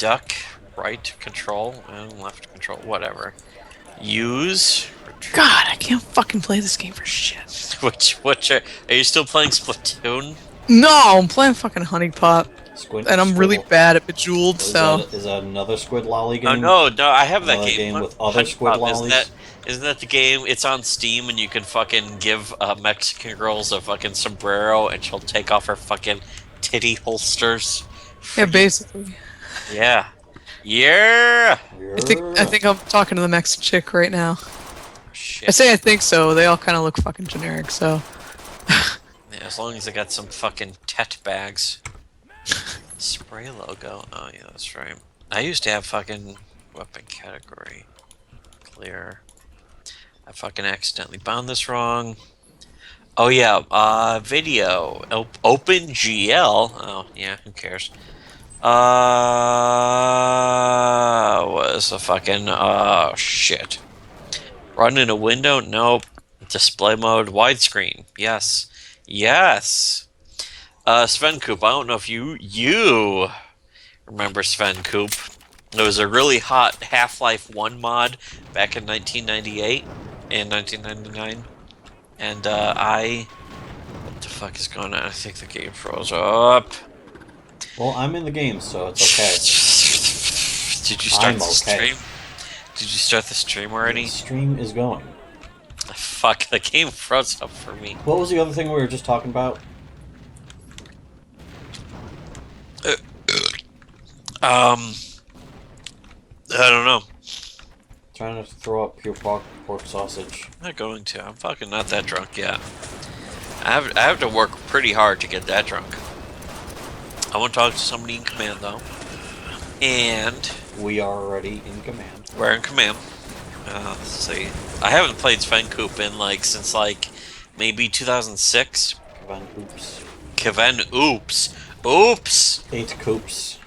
duck, right control, and left control, whatever. Use. God, I can't fucking play this game for shit. Which are you still playing Splatoon? No, I'm playing fucking Honey Pot, and I'm really Squid. bad at Bejeweled, Is so... that another Squid Lolly Oh game? no, I have that Another game. game with other Honey squid Pop, lollies? isn't that the game? It's on Steam, and you can fucking give Mexican girls a fucking sombrero, and she'll take off her fucking titty holsters. Yeah, basically. Yeah, yeah. I think I'm talking to the next chick right now. I Shit. say I think so, they all kind of look fucking generic, so... Yeah, as long as I got some fucking tet bags. Spray logo. Oh yeah, that's right. I used to have fucking weapon category. Clear. I fucking accidentally bound this wrong. Oh yeah, video. Open GL. Oh yeah, who cares? Was a fucking oh shit. Run in a window? Nope. Display mode, widescreen. Yes. Yes. Sven Coop. I don't know if you remember Sven Coop. It was a really hot Half-Life 1 mod back in 1998 and 1999. And what the fuck is going on? I think the game froze up. Well, I'm in the game, so it's okay. Did you start I'm the okay. stream? Did you start the stream already? The stream is going. Fuck, the game froze up for me. What was the other thing we were just talking about? I don't know. Trying to throw up pure pork sausage. I'm not going to. I'm fucking not that drunk yet. I have to work pretty hard to get that drunk. I want to talk to somebody in command though. And We are already in command. we're in command. Let's see. I haven't played Sven Coop in since maybe 2006. Van Oops. Kevin Oops. Oops! 8 coops.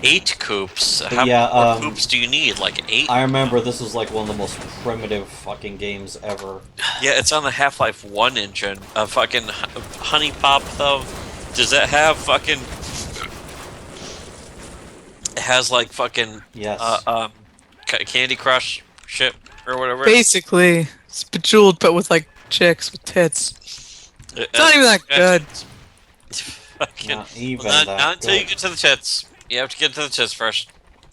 8 coops. But How yeah, many more coops do you need? Like 8? I remember this was like one of the most primitive fucking games ever. Yeah, it's on the Half-Life 1 engine. Fucking Honey Pop, though. Does that have fucking... It has, like, fucking... Yes. Candy Crush shit, or whatever. Basically, it's Bejeweled, but with, like, chicks with tits. It's not even that good. Fucking... Not even Well, that not until good. you get to the tits. You have to get to the tits first.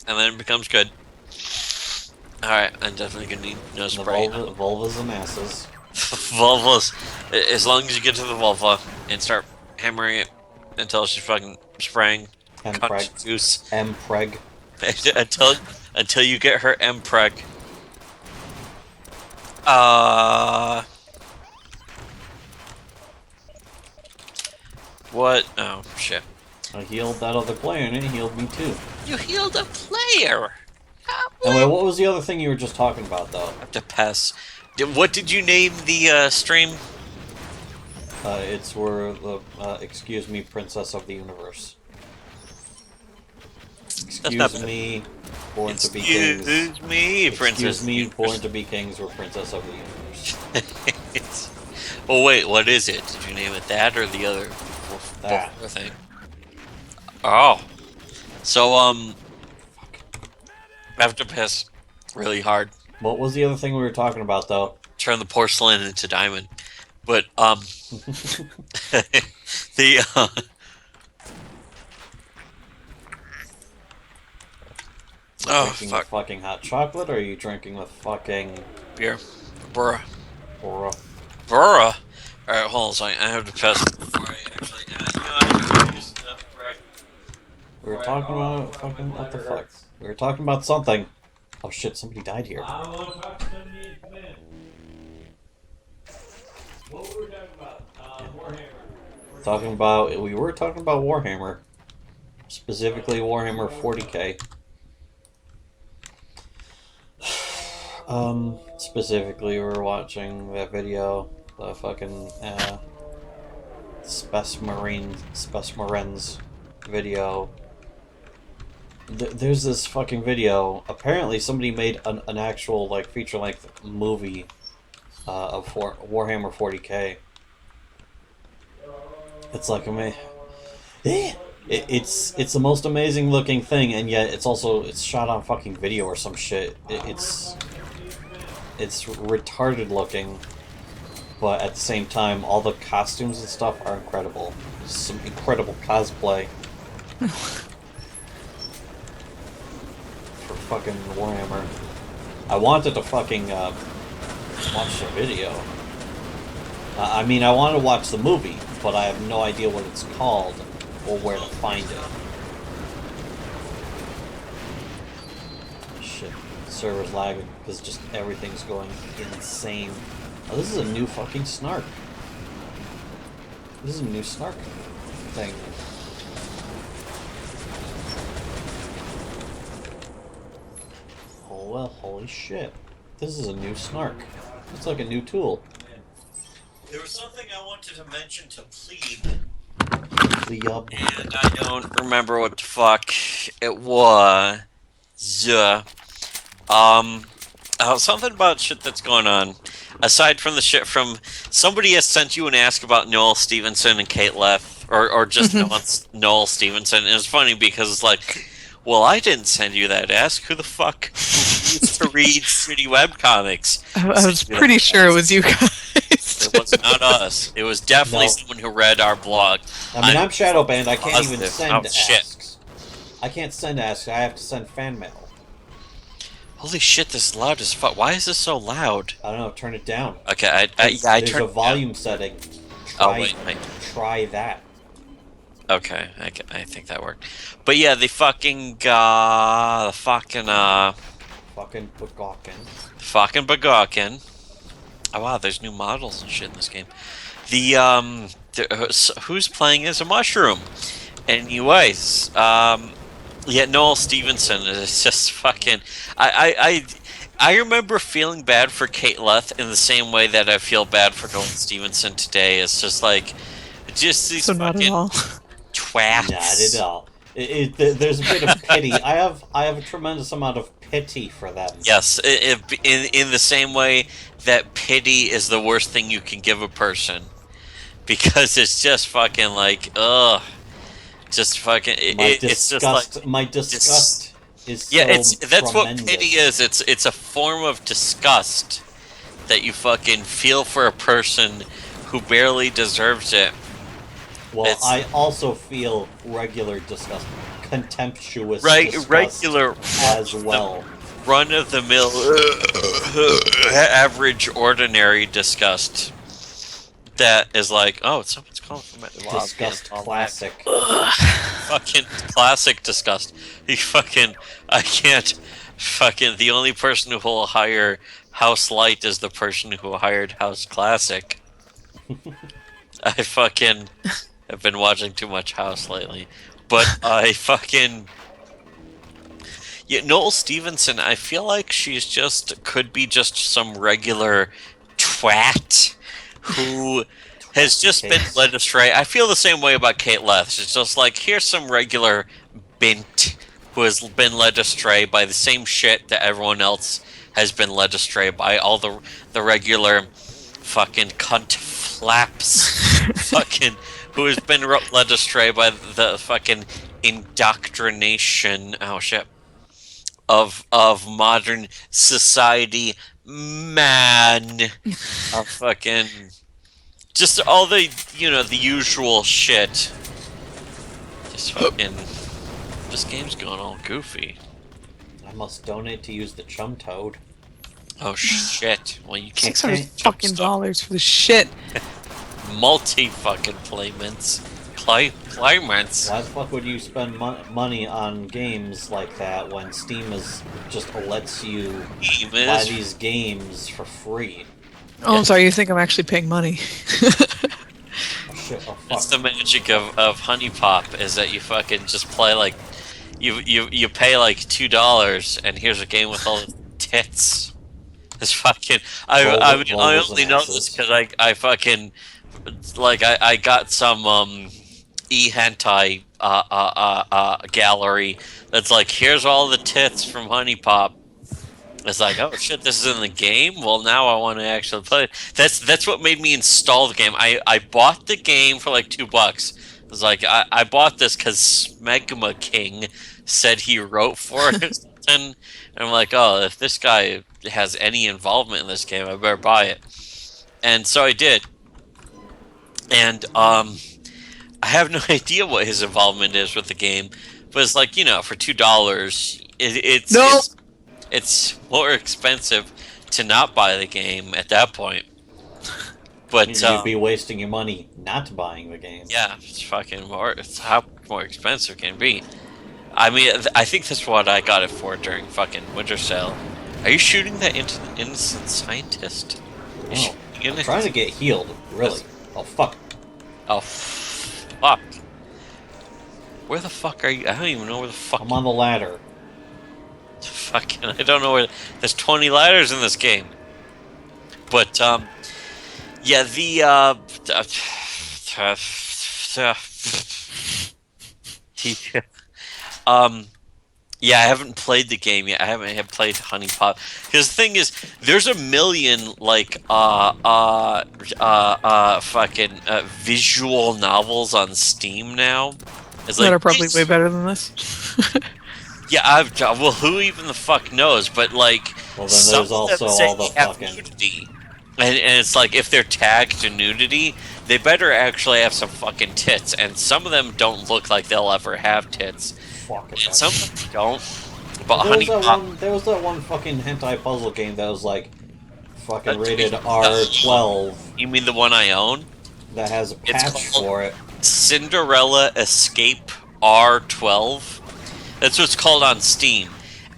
And then it becomes good. Alright, I'm definitely gonna need no The spray. vulvas and asses. Vulvas. As long as you get to the vulva and start hammering it until she's fucking spraying cunt juice. M-preg. until you get her M-preg. What? Oh, shit. I healed that other player and it healed me too. You healed a player! Anyway, what was the other thing you were just talking about though? I have to pass. What did you name the stream? It's where the, excuse me, Princess of the Universe. Excuse me, born to be kings. Excuse me, Princess. Excuse me, born to be kings, or Princess of the Universe. Oh wait, what is it? Did you name it that or the other That. thing? Oh, so I have to piss really hard. What was the other thing we were talking about though? Turn the porcelain into diamond, but the oh Drinking fuck, with fucking hot chocolate, or are you drinking with fucking beer, bruh, aura? bruh. All right, hold on a second. I have to piss before I actually. I use the right. We were talking about fucking what the fuck? We were talking about something. Oh shit! Somebody died here. I want to talk to somebody in command. What were we talking about? Warhammer. We were talking about Warhammer, specifically Warhammer 40k. Specifically, we were watching that video, the fucking Spes video. There's this fucking video. Apparently, somebody made an actual like feature-length movie of Warhammer 40k. It's like It's the most amazing looking thing, and yet it's shot on fucking video or some shit. It's retarded looking, but at the same time, all the costumes and stuff are incredible. Some incredible cosplay for fucking Warhammer. I wanted to fucking watch the video. I mean, I want to watch the movie, but I have no idea what it's called or where to find it. Shit, server's lagging because just everything's going insane. Oh, this is a new fucking snark. This is a new snark thing. Oh well, holy shit. This is a new snark. It's like a new tool. There was something I wanted to mention to Plebe, Yup. and I don't remember what the fuck it was. Something about shit that's going on. Aside from the shit from somebody has sent you an ask about Noel Stevenson and Kate Leth, or just Noel Stevenson. And it's funny because it's like, well, I didn't send you that ask. Who the fuck used to read shitty webcomics? I was pretty sure it was you guys. It was not us. It was definitely someone who read our blog. I mean, I'm shadow banned. I can't even positive. send Shit. asks. I can't send asks. I have to send fan mail. Holy shit, this is loud as fuck. Why is this so loud? I don't know. Turn it down. Okay, I There's turned a it down. volume setting. Oh, wait. Try that. Okay, I think that worked. But yeah, fucking Fucking Bagawkin. Oh wow, there's new models and shit in this game. Who's playing as a mushroom? Anyways, yeah, Noel Stevenson is just fucking. I remember feeling bad for Kate Leth in the same way that I feel bad for Noel Stevenson today. It's just like, just these So not at fucking all. twats. Not at all. There's a bit of pity. I have a tremendous amount of pity for them. Yes, in the same way that pity is the worst thing you can give a person, because it's just fucking like, ugh, just fucking. It's just like my disgust is yeah, so that's what tremendous. pity is. It's a form of disgust that you fucking feel for a person who barely deserves it. Well, I also feel regular disgust, contemptuous disgust Regular as well. run of the mill, average, ordinary disgust. That is like, oh, someone's calling from it. Disgust classic. Fucking classic disgust. I can't. Fucking, the only person who will hire House Light is the person who hired House Classic. I fucking have been watching too much House lately. But I fucking. Yeah, Noel Stevenson, I feel like she's could be just some regular twat who has just been led astray. I feel the same way about Kate Leth. She's just like, here's some regular bint who has been led astray by the same shit that everyone else has been led astray by. All the regular fucking cunt flaps fucking who has been led astray by the fucking indoctrination. Oh shit. Of modern society, man. Of fucking just all the the usual shit. Just fucking this game's going all goofy. I must donate to use the chum toad. Oh shit! Well, you can't $600 fucking dollars for the shit. multi fucking claimants. Claimants. Why the fuck would you spend money on games like that when Steam just lets you buy these games for free? Oh, I'm sorry. You think I'm actually paying money? Oh, shit. Oh, fuck. It's the magic of Honey Pop is that you fucking just play like you pay like $2 and here's a game with all the tits. It's fucking. I mean I only know this because I fucking like I got some e-hentai gallery that's like, here's all the tits from Honey Pop. It's like, oh shit, this is in the game? Well, now I want to actually play it. That's what made me install the game. I bought the game for like $2. It's like I bought this because Smegma King said he wrote for it, and I'm like, oh, if this guy has any involvement in this game, I better buy it. And so I did, and I have no idea what his involvement is with the game, but it's like for $2, it's No. it's more expensive to not buy the game at that point. But You'd be wasting your money not buying the game. yeah, it's fucking more. It's how more expensive can it be. I mean, I think that's what I got it for during fucking winter sale. Are you shooting that into the innocent scientist? No, I'm trying to get healed. Really? Oh fuck! Oh fuck! Where the fuck are you? I don't even know where the fuck. I'm on the ladder. Fucking, I don't know where. There's 20 ladders in this game. But yeah, yeah, I haven't played the game yet. I haven't played Honey Pot because the thing is, there's a million like fucking visual novels on Steam now. It's That like are probably way better than this. yeah, well, who even the fuck knows? But like, Well, then some there's of also them say all the they have fucking. nudity, and it's like if they're tagged to nudity, they better actually have some fucking tits. And some of them don't look like they'll ever have tits, Fuck it. and some of them don't. But There was that one fucking hentai puzzle game that was like fucking That's rated me. R12 You mean the one I own? that has a It's patch called- for it. Cinderella Escape R12. That's what it's called on Steam.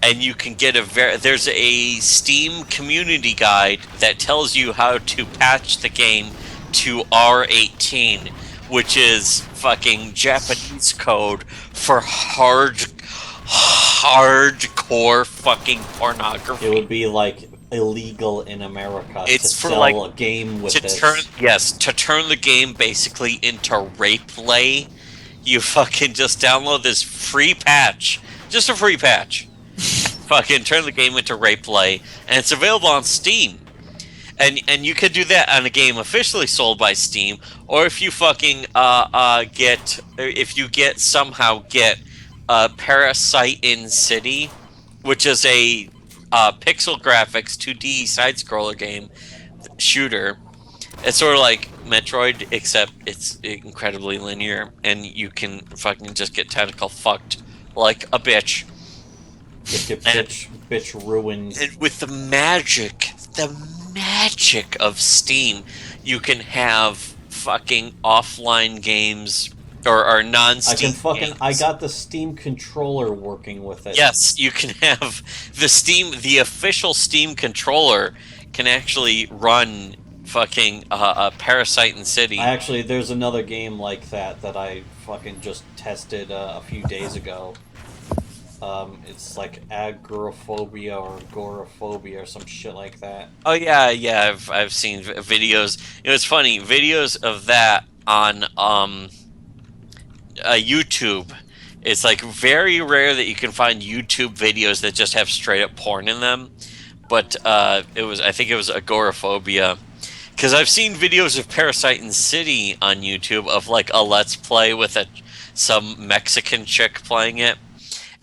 And you can get there's a Steam community guide that tells you how to patch the game to R18, which is fucking Japanese code for hardcore fucking pornography. It would be like illegal in America It's to for, sell like, a game with to this. turn the game basically into rape play. You fucking just download this free patch, just a free patch. Fucking turn the game into rape play, and it's available on Steam. And you could do that on a game officially sold by Steam, or if you fucking somehow get Parasite in City, which is a pixel graphics 2D side scroller game shooter. It's sort of like Metroid, except it's incredibly linear, and you can fucking just get tentacle fucked like a bitch. Just get And- bitch ruined. And with the magic of Steam, you can have fucking offline games or non-Steam games. I got the Steam controller working with it. Yes, you can have the official Steam controller can actually run fucking Parasite in City. There's another game like that I fucking just tested a few days ago. It's like agoraphobia or agoraphobia or some shit like that. Oh yeah, I've seen videos. It's funny, videos of that on YouTube. It's like very rare that you can find YouTube videos that just have straight up porn in them. But I think it was agoraphobia. Because I've seen videos of Parasite in City on YouTube of like a let's play with some Mexican chick playing it,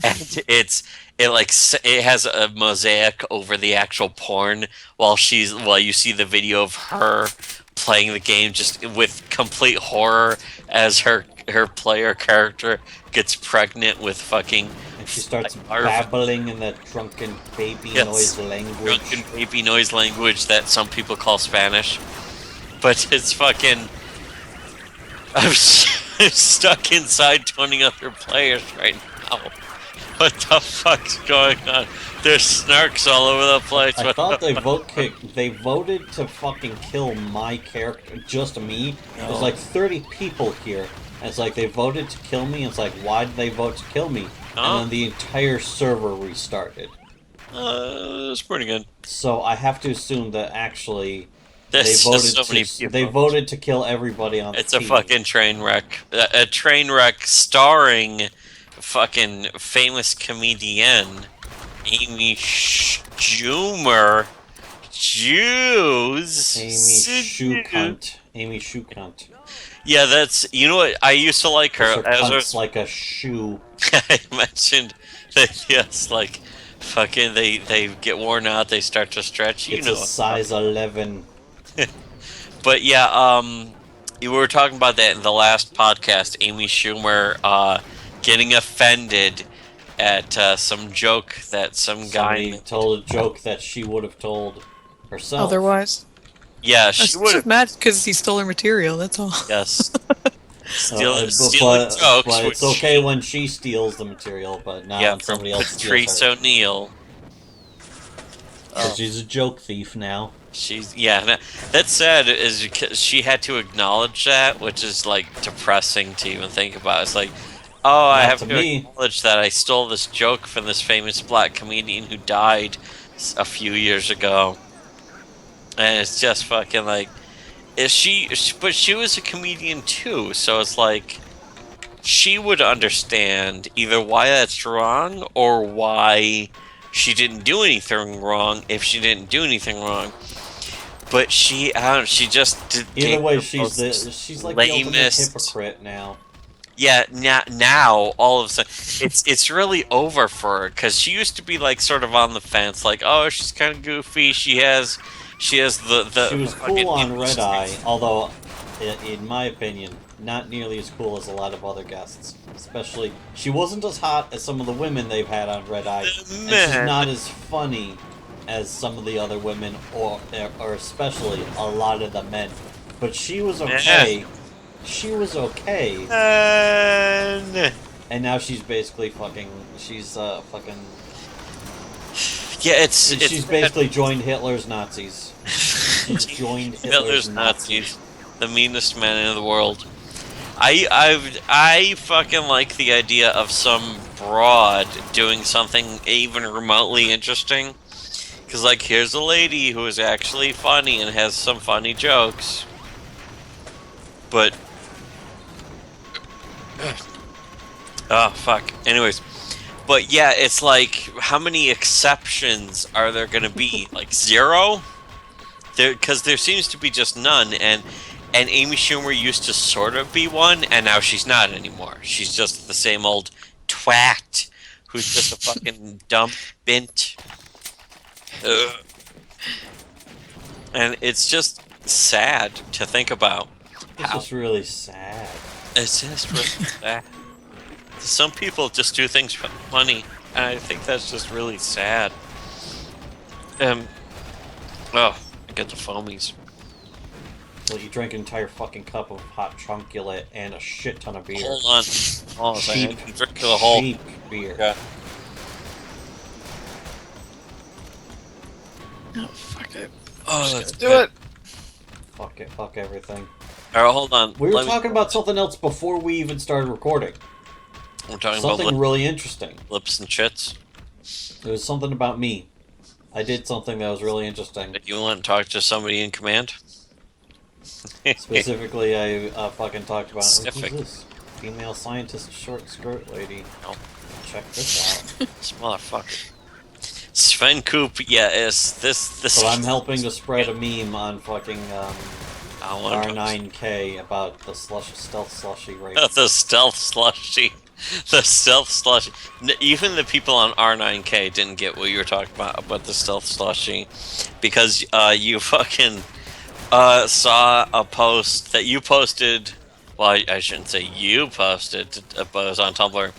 and it has a mosaic over the actual porn while you see the video of her playing the game just with complete horror as her player character gets pregnant with fucking. And she starts like, babbling in that drunken baby noise language. Drunken baby noise language that some people call Spanish. But it's fucking. I'm stuck inside 20 other players right now. What the fuck's going on? There's snarks all over the place. I thought they voted to fucking kill my character, just me. There's like 30 people here. And it's like they voted to kill me. And it's like, why did they vote to kill me? And then the entire server restarted. That's pretty good. So I have to assume that actually There's just so many people. they voted to kill everybody on the It's a team. fucking train wreck. A train wreck starring fucking famous comedian Amy Schumer. Jews. Amy Schucunt. Yeah, that's you know what I used to like her Her as cunt's like a shoe. I mentioned that yes, like fucking they get worn out, they start to stretch. You It's a know, size 11. but yeah, you were talking about that in the last podcast. Amy Schumer getting offended at some joke that some guy Somebody made. told a joke that she would have told herself. Otherwise, Yeah, I she was would just have. mad because he stole her material. That's all. Yes, But, stealing jokes, but which it's okay when she steals the material, but not yeah, when from somebody else steals Patrice her. O'Neill. Because she's a joke thief now. She's yeah. That's sad is because she had to acknowledge that, which is like depressing to even think about. It's like, oh, I Not have to to me. acknowledge that I stole this joke from this famous black comedian who died a few years ago, and it's just fucking like, is she? But she was a comedian too, so it's like she would understand either why that's wrong or why she didn't do anything wrong if she didn't do anything wrong. But she, I don't. She just Either gave way, the she's like the ultimate lamest. hypocrite now. Yeah, now all of a sudden it's really over for her because she used to be like sort of on the fence, like oh she's kind of goofy. She has She the was fucking cool on Red industry. Eye, although, in my opinion, not nearly as cool as a lot of other guests. Especially, she wasn't as hot as some of the women they've had on Red Eye, and she's Man. not as funny as some of the other women, or especially a lot of the men. But she was okay. She was okay, Man. and now she's basically fucking. She's fucking. Yeah, it's She's basically joined Hitler's Nazis. She's joined Hitler's Hitler's Nazis. Nazis, the meanest man in the world. I fucking like the idea of some broad doing something even remotely interesting. Cause like here's a lady who is actually funny and has some funny jokes. But oh fuck. Anyways, but yeah, it's like how many exceptions are there gonna be? Like zero? Because there seems to be just none, and Amy Schumer used to sort of be one, and now she's not anymore. She's just the same old twat who's just a fucking dumb bint. Ugh. And it's just sad to think about. This is really sad. It's just really sad. Some people just do things for money, and I think that's just really sad. Oh, I get the foamies. Well, you drank an entire fucking cup of hot chunkulate and a shit ton of beer. Hold on. Hold on a second. Cheap, I can drink the whole. cheap beer. Yeah. Oh, fuck it. Oh, let's Do it. Fuck it, fuck everything. Alright, hold on. We were Let me- talking about something else before we even started recording. We're talking Something about really interesting. lips and shits. It was something about me. I did something that was really interesting. You want to talk to somebody in command? Specifically, I fucking talked about Specific. who's this? Female scientist, short skirt lady. No. Check this out. This motherfucker. Sven Coop, yeah, is this. So I'm helping to spread a meme on fucking I want R9K about the stealth slushy race. the stealth slushy. The stealth slushy. Even the people on R9K didn't get what you were talking about the stealth slushy. Because you fucking saw a post that you posted. Well, I shouldn't say you posted, but it was on Tumblr.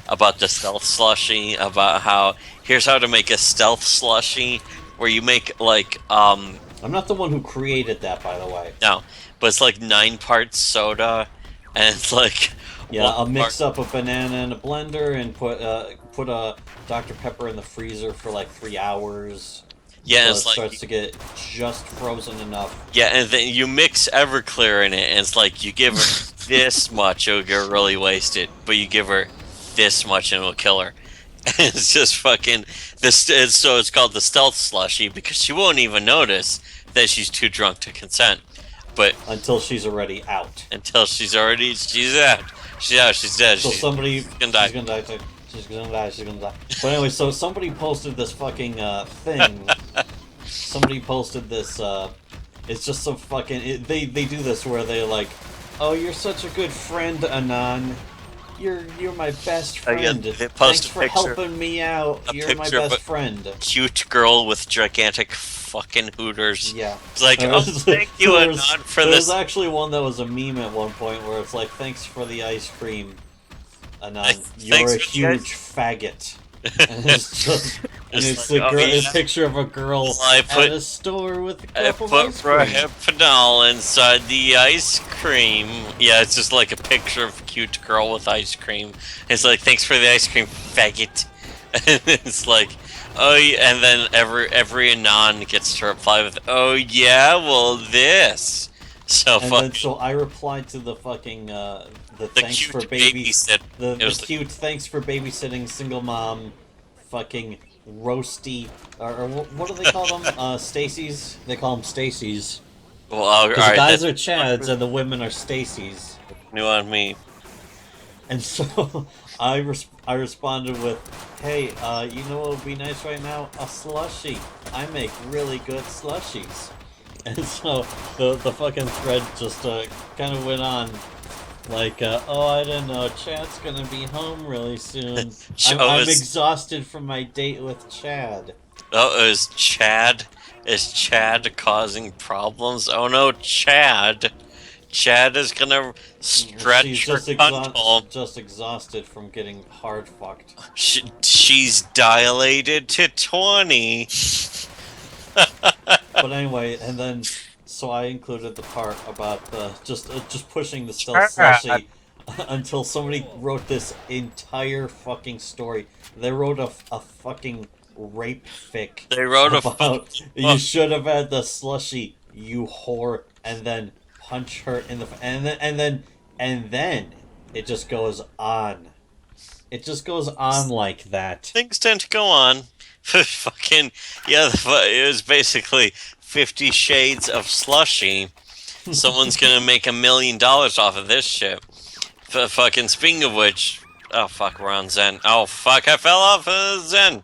About the stealth slushy. About how. Here's how to make a stealth slushy. Where you make like. I'm not the one who created that, by the way. No. But it's like 9 parts soda. And it's like. Yeah, one I'll mix part- up a banana in a blender and put a Dr. Pepper in the freezer for like 3 hours. Yeah, So it's it like. starts to get just frozen enough. Yeah, and then you mix Everclear in it, and it's like you give her this much, it'll get really wasted, but you give her this much, and it'll kill her. And it's just fucking this. So it's called the stealth slushy because she won't even notice that she's too drunk to consent. But Until she's already out. until she's out, she's out, she's dead. So She's somebody... gonna die. She's gonna die too. She's gonna die, she's gonna die. But anyway, so somebody posted this fucking thing. Somebody posted this, it's just some fucking... they do this where they, like, Oh, you're such a good friend, Anon. You're my best Oh, yeah, friend. they Thanks post a for picture- helping me out. a You're my picture of best a- friend. Cute girl with gigantic fucking hooters. Yeah. It's like, There oh, was- thank you, there Anon, was- for there this. was actually one that was a meme at one point where it's like, thanks for the ice cream, Anon. You're Thanks a for the ice- huge faggot. And it's just, and It's it's like, the oh, girl, yeah. a picture of a girl Well, I put- at a store with a I cup of put ice cream. Rohypnol inside the ice cream. Yeah, it's just like a picture of a cute girl with ice cream. It's like, thanks for the ice cream, faggot. And it's like, oh, yeah, and then every Anon gets to reply with, oh yeah, well this. So And then so I replied to the fucking the thanks cute for baby babysit. the It was the- cute thanks for babysitting single mom fucking roasty or what do they call them? Stacy's. They call them Stacy's. Well, all Because right, the guys that's are Chads and the women are Stacy's. new on me. And so I responded with, "Hey, you know what would be nice right now? A slushie. I make really good slushies." And so the fucking thread just kind of went on, like, "Oh, I don't know. Chad's gonna be home really soon. I'm exhausted from my date with Chad." Oh, is Chad? Is Chad causing problems? Oh no, Chad! Chad is gonna stretch She's her cunt hole. just exhausted from getting hard fucked. She's dilated to 20. But anyway, and then so I included the part about the just pushing the stealth slushy until somebody wrote this entire fucking story. They wrote a fucking rape fic. They wrote about you should have had the slushy, you whore, and then punch her in the and then it just goes on. It just goes on like that. Things tend to go on. Fucking yeah, it was basically 50 Shades of Slushy. Someone's gonna make $1 million off of this shit. Fucking speaking of which, oh fuck, we're on Zen. Oh fuck, I fell off Zen.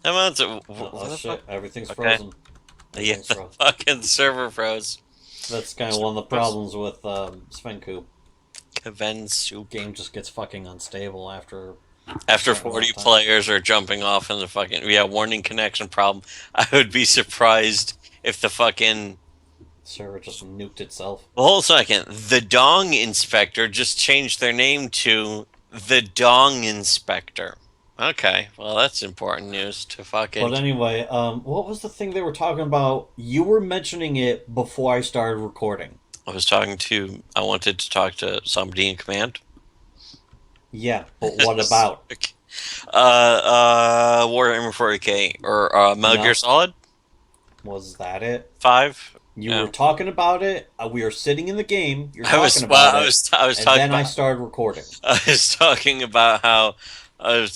Oh shit! Everything's frozen. Yeah, the fucking server froze. That's kind of one of the problems with Svenku. Kaven soup. Game just gets fucking unstable after 40 players are jumping off in the fucking warning connection problem. I would be surprised if the fucking server just nuked itself. Well, hold a second. The Dong Inspector just changed their name to the Dong Inspector. Okay, well that's important news to fucking. But anyway, what was the thing they were talking about? You were mentioning it before I started recording. I wanted to talk to somebody in command. Yeah, but what about? Warhammer 40k or Metal Gear Solid. Was that it? 5. You were talking about it. We were sitting in the game. You're talking I was and talking. Then I started recording. I was talking about how I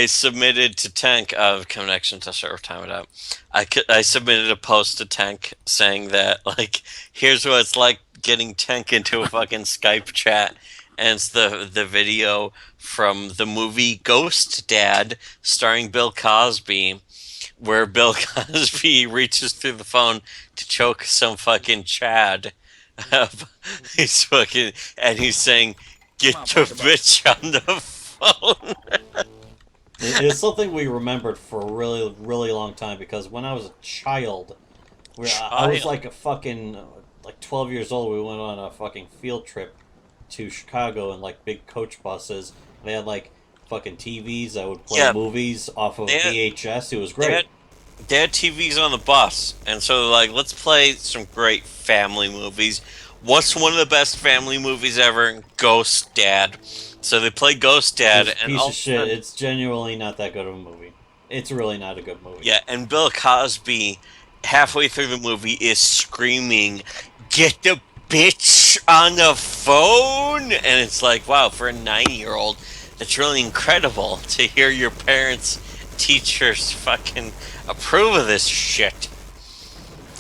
submitted to Tank connection to server time it up. I submitted a post to Tank saying that like here's what it's like getting Tank into a fucking Skype chat, and it's the video from the movie Ghost Dad starring Bill Cosby, where Bill Cosby reaches through the phone to choke some fucking Chad. He's fucking and he's saying, "Get your bitch on the phone." It's something we remembered for a really, really long time because when I was a child, I was like a fucking 12 years old. We went on a fucking field trip to Chicago in like big coach buses. They had like fucking TVs that would play movies off of VHS. It was great. They had TVs on the bus, and so they're like, let's play some great family movies. What's one of the best family movies ever? Ghost Dad. So they play Ghost Dad, It's a and piece of shit. It's genuinely not that good of a movie. It's really not a good movie. Yeah, and Bill Cosby, halfway through the movie, is screaming, "Get the bitch on the phone!" And it's like, wow, for a 9-year-old, that's really incredible to hear your parents, teachers fucking approve of this shit.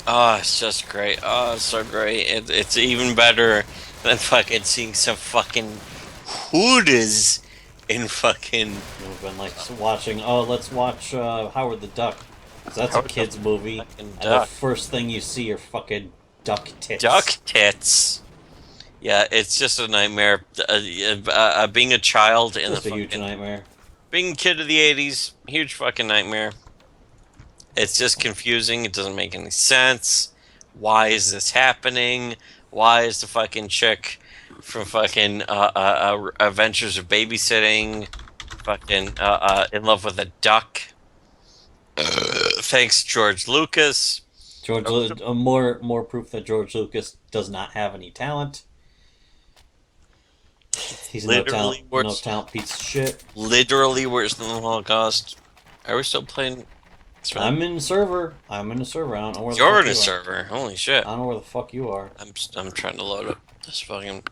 Oh, it's just great. Oh, it's so great. It's even better than fucking seeing some fucking hooters in fucking. We've been like watching. Oh, let's watch Howard the Duck. 'Cause that's a kids movie. And the first thing you see are fucking duck tits. Duck tits. Yeah, it's just a nightmare. Being a child in Just the a huge fucking nightmare. being a kid of the '80s, huge fucking nightmare. It's just confusing. It doesn't make any sense. Why is this happening? Why is the fucking chick from fucking Adventures of Babysitting fucking in love with a duck? Thanks, George Lucas. More proof that George Lucas does not have any talent. He's a Literally no worse. talent piece of shit. Literally worse than the Holocaust. Are we still playing? I'm in the server. I'm in the server. I don't know where the You're fuck in a you are. server. Holy shit! I don't know where the fuck you are. I'm trying to load up this fucking.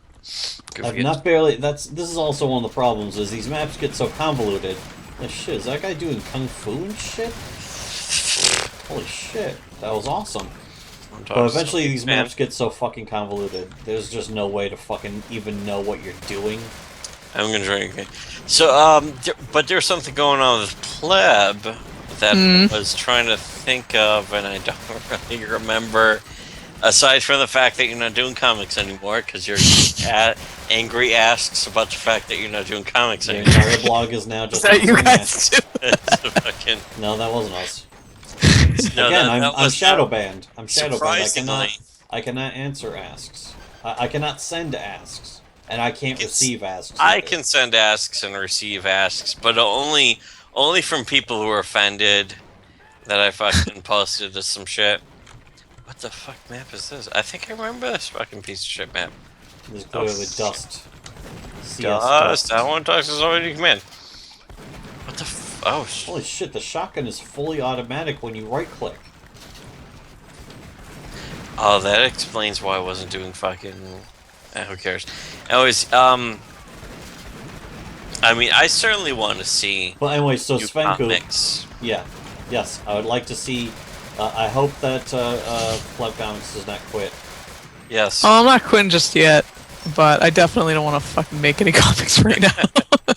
I've not barely. This is also one of the problems. Is these maps get so convoluted. Like shit, is that guy doing kung fu and shit? Holy shit, that was awesome. But eventually these maps get so fucking convoluted. There's just no way to fucking even know what you're doing. I'm gonna drink. Okay. So, but there's something going on with Pleb that I was trying to think of, and I don't really remember. Aside from the fact that you're not doing comics anymore, because you're angry asks about the fact that you're not doing comics The anymore. entire blog is now just. Is that you answering guys too? It's a fucking, No, that wasn't us. no, Again, that I'm was shadow not- banned. I'm shadow banned. Surprisingly, I cannot answer asks. I cannot send asks, and I can't receive asks. I either. can send asks and receive asks, but only from people who are offended that I fucking posted to some shit. What the fuck map is this? I think I remember this fucking piece of shit map. There's clearly dust. CS Dust. I want to talk to somebody. Come in. What the? Oh. Holy shit! The shotgun is fully automatic when you right click. Oh, that explains why I wasn't doing fucking. Who cares? Anyways, I mean, I certainly want to see But anyway, so new Svenku. comics. Yeah. Yes, I would like to see. I hope that plebcomics does not quit. Yes. Oh, I'm not quitting just yet, but I definitely don't want to fucking make any comics right now.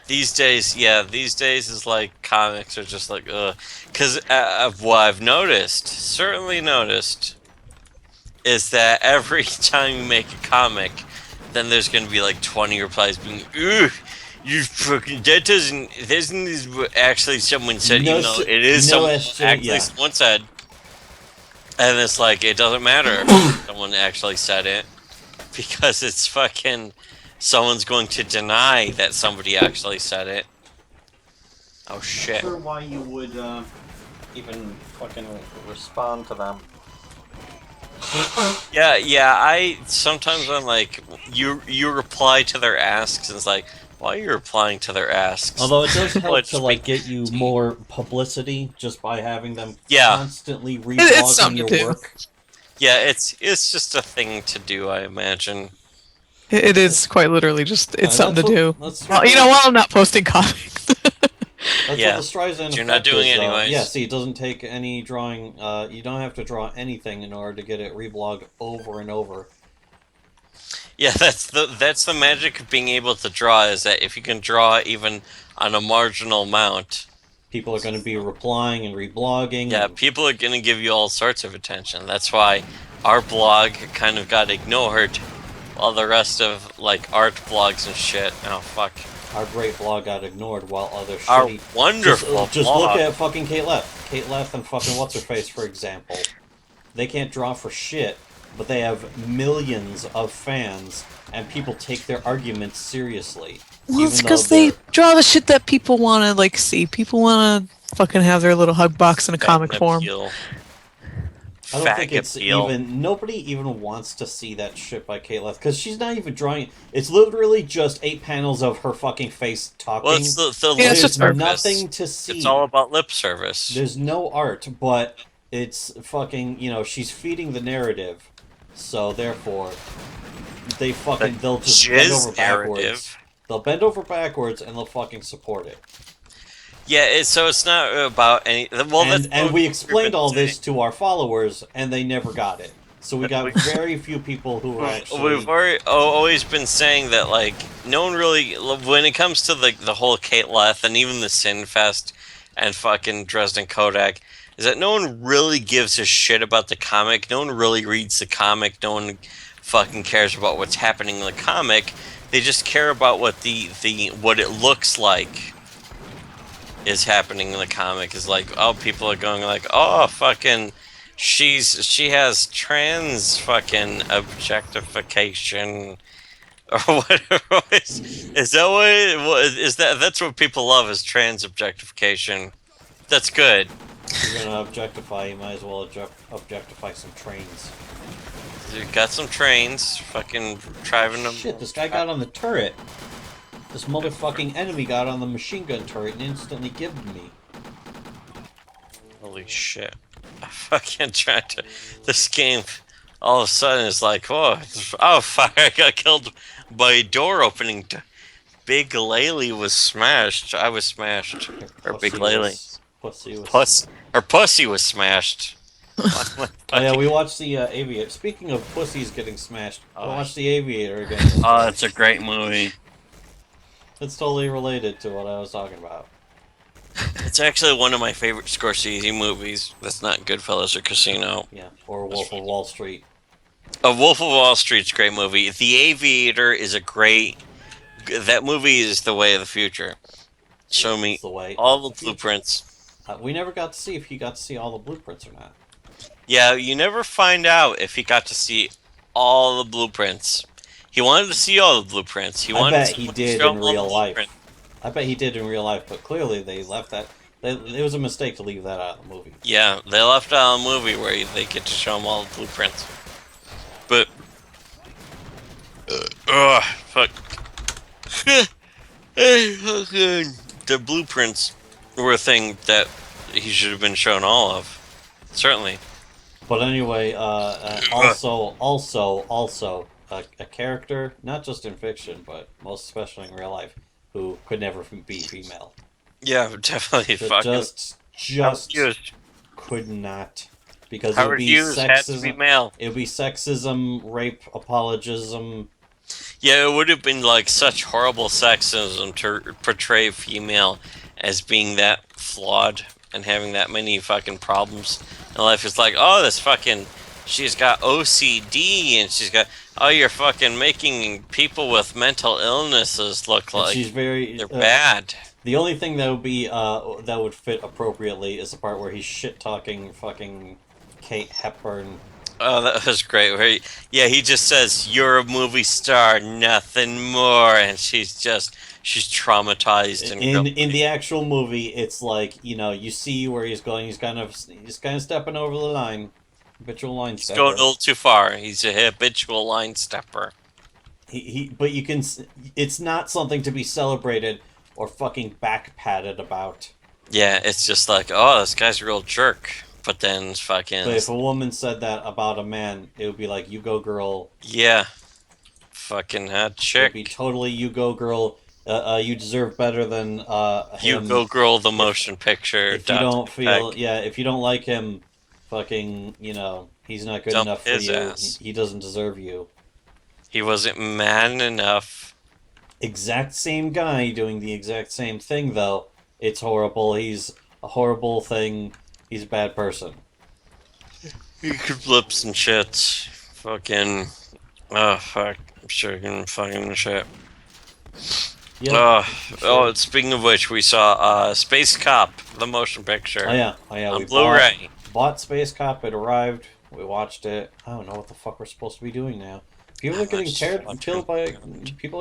These days, yeah, these days is like comics are just like, ugh. Because of what I've noticed, certainly noticed, is that every time you make a comic, then there's going to be like 20 replies being, ugh, you fucking, that doesn't actually someone said, No even though s- it is no someone, SJ, actually yeah. someone said, and it's like, it doesn't matter if someone actually said it, because it's fucking, someone's going to deny that somebody actually said it. Oh shit. Sure, why you would even fucking respond to them? Yeah, I sometimes I'm like, you reply to their asks, and it's like, why are you replying to their asks? Although it does Well, help it's to like just get you more publicity just by having them Yeah. constantly it's reblogging something your to do. work. Yeah, it's just a thing to do, I imagine. It is quite literally just, it's something to do. That's Well, you know what? I'm not posting comics. That's Yeah. what the Streisand You're not effect doing is, it though. anyways. Yeah, see, it doesn't take any drawing. You don't have to draw anything in order to get it reblogged over and over. Yeah, that's the magic of being able to draw, is that if you can draw even on a marginal amount, People are going to be replying and reblogging. yeah, and- people are gonna give you all sorts of attention. That's why our blog kind of got ignored, while the rest of like art blogs and shit. Oh fuck. Our great blog got ignored while other Our shitty... wonderful Just blog. look at fucking Kate Leth. Kate Leth and fucking What's-Her-Face, for example. They can't draw for shit, but they have millions of fans, and people take their arguments seriously. Well, it's even because though they they're- draw the shit that people want to like see. People want to fucking have their little hug box in a comic Fat form. appeal. I don't think Fag it's appeal. even... Nobody even wants to see that shit by Kate Leth, because she's not even drawing... It's literally just 8 panels of her fucking face talking. Well, it's the Yeah, lip it's just There's her. nothing to see. It's all about lip service. There's no art, but it's fucking, she's feeding the narrative. So therefore, they'll just bend over Jizz backwards. narrative. They'll bend over backwards and they'll fucking support it. Yeah, so it's not about any. Well, that's And what we we've explained been all saying. this to our followers, and they never got it. So we got very few people who were actually... We've always been saying that, like, no one really, when it comes to the whole Kate Leth and even the Sinfest and fucking Dresden Kodak, is that no one really gives a shit about the comic. No one really reads the comic. No one fucking cares about what's happening in the comic. They just care about what what it looks like is happening in the comic. Is like, oh, people are going like, oh, fucking, she has trans fucking objectification or whatever. Is that is that's what people love, is trans objectification? That's good. If you're gonna objectify, you might as well objectify some trains. You got some trains, fucking driving them. Shit, this guy got on the turret. This motherfucking enemy got on the machine gun turret and instantly gibbed me. Holy shit! I fucking tried to. This game, all of a sudden, is like, oh fuck! I got killed by a door opening. Big Laley was smashed. I was smashed. Or Big Laley. Her pussy was smashed. Oh yeah, we watched the Aviator. Speaking of pussies getting smashed, we watched the Aviator again. Oh, that's a great movie. It's totally related to what I was talking about. It's actually one of my favorite Scorsese movies. That's not Goodfellas or Casino. Yeah, or Wolf of Wall Street. Wolf of Wall Street's a great movie. The Aviator is a great. That movie is the way of the future. Show me all the blueprints. We never got to see if he got to see all the blueprints or not. Yeah, you never find out if he got to see all the blueprints. He wanted to see all the blueprints. I bet he did in real life. I bet he did in real life, but clearly they left that. It was a mistake to leave that out of the movie. Yeah, they left out a movie where they get to show him all the blueprints. But, fuck. The blueprints were a thing that he should have been shown all of. Certainly. But anyway, also, a character, not just in fiction, but most especially in real life, who could never be female. Yeah, definitely. Just could not, because Howard Hughes had to be male. It would be sexism, rape, apologism. Yeah, it would have been like such horrible sexism to portray female as being that flawed and having that many fucking problems in life. It's like, oh, this fucking, she's got OCD and she's got, oh, you're fucking making people with mental illnesses look like they're bad. The only thing that would be that would fit appropriately is the part where he's shit talking fucking Kate Hepburn. Oh, that was great. Where he just says, "You're a movie star, nothing more," and she's traumatized. And in the actual movie, it's like, you see where he's going. He's kind of stepping over the line. Habitual line stepper. He's going a little too far. He's a habitual line stepper. But you can. It's not something to be celebrated or fucking back patted about. Yeah, it's just like, oh, this guy's a real jerk. But then fucking... But if a woman said that about a man, it would be like, you go, girl. Yeah. Fucking hot chick. It would be totally, you go, girl. You deserve better than him. You go, girl, the motion picture. If you don't feel... Yeah, if you don't like him, fucking, he's not good enough for you. Ass. He doesn't deserve you. He wasn't man enough. Exact same guy doing the exact same thing, though. It's horrible. He's a horrible thing. He's a bad person. He could flips and shits. Fucking... Oh, fuck. I'm sure he fucking shit. Yeah. Sure. Speaking of which, we saw Space Cop, the motion picture. Oh yeah. On Blu-ray. Bought Space Cop, it arrived, we watched it. I don't know what the fuck we're supposed to be doing now. People are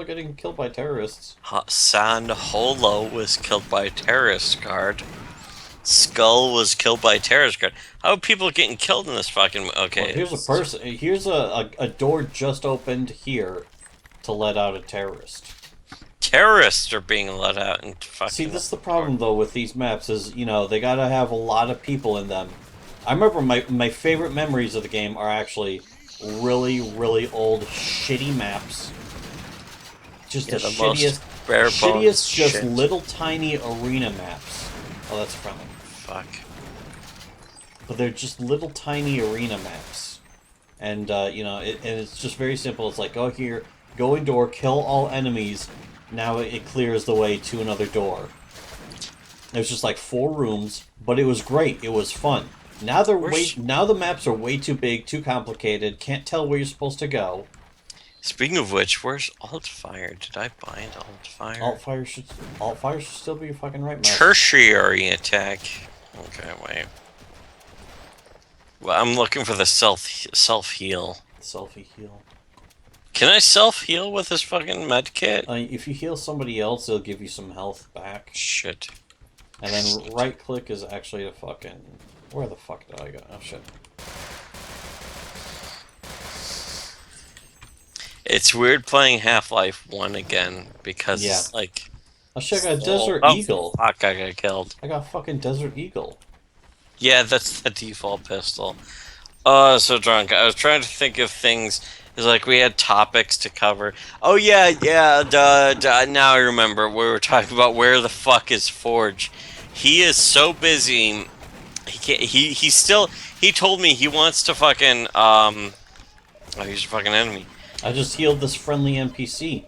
getting killed by terrorists. San Holo was killed by a terrorist guard. Skull was killed by a terrorist guard. How are people getting killed in this fucking... Okay. Well, here's a person. Here's a door just opened here to let out a terrorist. Terrorists are being let out and fucking... See, this is the problem, though, with these maps is, they gotta have a lot of people in them. I remember my favorite memories of the game are actually really, really old, shitty maps. Just the shittiest, just little tiny arena maps. Oh, that's friendly. Fuck. But they're just little tiny arena maps. And, and it's just very simple. It's like, go here, go indoor, kill all enemies. Now it clears the way to another door. There's just like 4 rooms, but it was great. It was fun. Now now the maps are way too big, too complicated. Can't tell where you're supposed to go. Speaking of which, where's Altfire? Did I bind Altfire? Alt-fire should still be fucking right mouse. Tertiary attack. Okay, wait. Well, I'm looking for the self heal. Selfie heal. Can I self heal with this fucking med kit? If you heal somebody else, it'll give you some health back. Shit. And then right click is actually a fucking. Where the fuck did I go? Oh shit. It's weird playing Half-Life 1 again because like. Oh shit! I got Desert Eagle. Fuck! I got killed. I got fucking Desert Eagle. Yeah, that's the default pistol. Oh, so drunk. I was trying to think of things. It's like we had topics to cover. Oh yeah. Now I remember. We were talking about where the fuck is Forge. He is so busy. He can't. He's still. He told me he wants to fucking. Oh, he's a fucking enemy. I just healed this friendly NPC.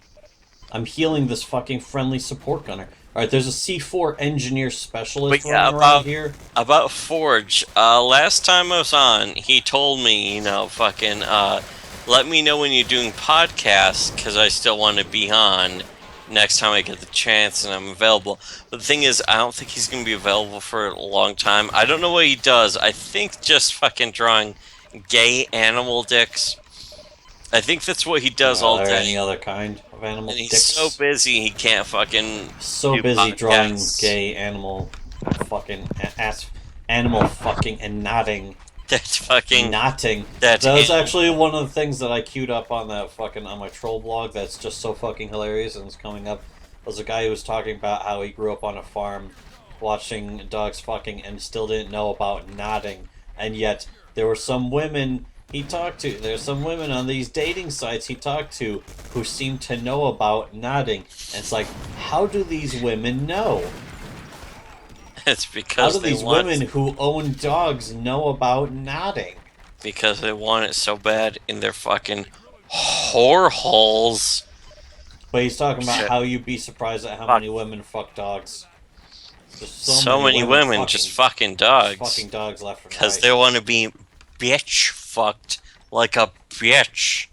I'm healing this fucking friendly support gunner. Alright, there's a C4 engineer specialist running around here. About Forge, last time I was on, he told me, fucking, let me know when you're doing podcasts, because I still want to be on next time I get the chance and I'm available. But the thing is, I don't think he's going to be available for a long time. I don't know what he does. I think just fucking drawing gay animal dicks. I think that's what he does all day. Any other kind of animal and he's dicks? so busy he can't fucking so do busy podcasts. Drawing gay animal fucking ass animal fucking and nodding. That's fucking knotting. That was actually one of the things that I queued up on that fucking on my troll blog. That's just so fucking hilarious and it's coming up. Was a guy who was talking about how he grew up on a farm, watching dogs fucking and still didn't know about nodding, and yet there were some women he talked to. There's some women on these dating sites he talked to who seemed to know about nodding. And it's like, how do these women know? It's because how do these women who own dogs know about nodding? Because they want it so bad in their fucking whore holes. But he's talking about how you'd be surprised at how many women fuck dogs. So many women just fucking dogs. Just fucking dogs left and right. Because they want to be bitch fucked like a bitch.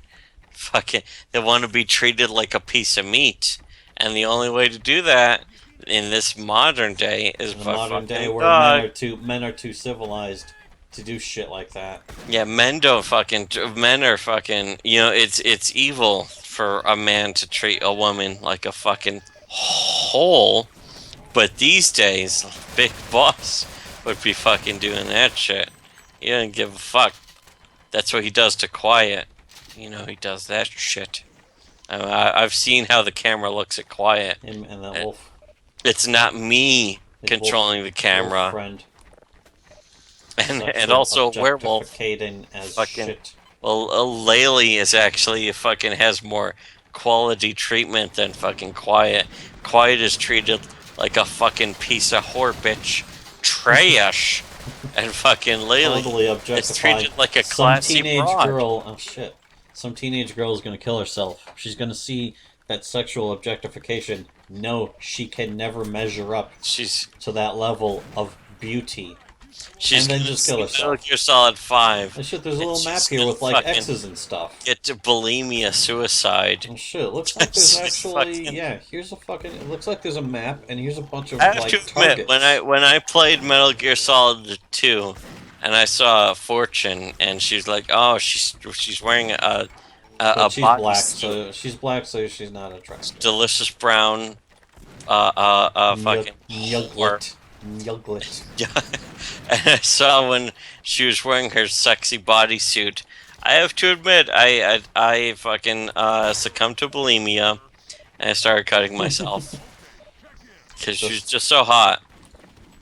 Fucking, they want to be treated like a piece of meat, and the only way to do that in this modern day is by modern day where men are too civilized to do shit like that. Yeah, men don't fucking. Men are fucking. It's evil for a man to treat a woman like a fucking hole, but these days, Big Boss would be fucking doing that shit. He doesn't give a fuck. That's what he does to Quiet. He does that shit. I've seen how the camera looks at Quiet. Him and that wolf. It's not me controlling the camera. Friend. And also a werewolf. As fucking shit. Well, Laylee is actually fucking has more quality treatment than fucking Quiet. Quiet is treated like a fucking piece of whore bitch trash. And fucking Laylee totally is treated like a classy girl. Oh shit! Some teenage girl is gonna kill herself. She's gonna see that sexual objectification. No, she can never measure up. To that level of beauty. She's and then just kill herself. Metal Gear Solid 5. Oh shit! There's a little map here with like X's and stuff. Get to bulimia suicide. Oh shit! It looks like there's actually here's a fucking. It looks like there's a map and here's a bunch of I have to admit, targets. when I played Metal Gear Solid 2, and I saw Fortune, and she's like, oh, she's wearing a she's black, so she's black, so she's not attractive. Delicious brown, fucking Yuglet. Yeah, and I saw when she was wearing her sexy bodysuit. I have to admit, I fucking succumbed to bulimia, and I started cutting myself because she was just so hot.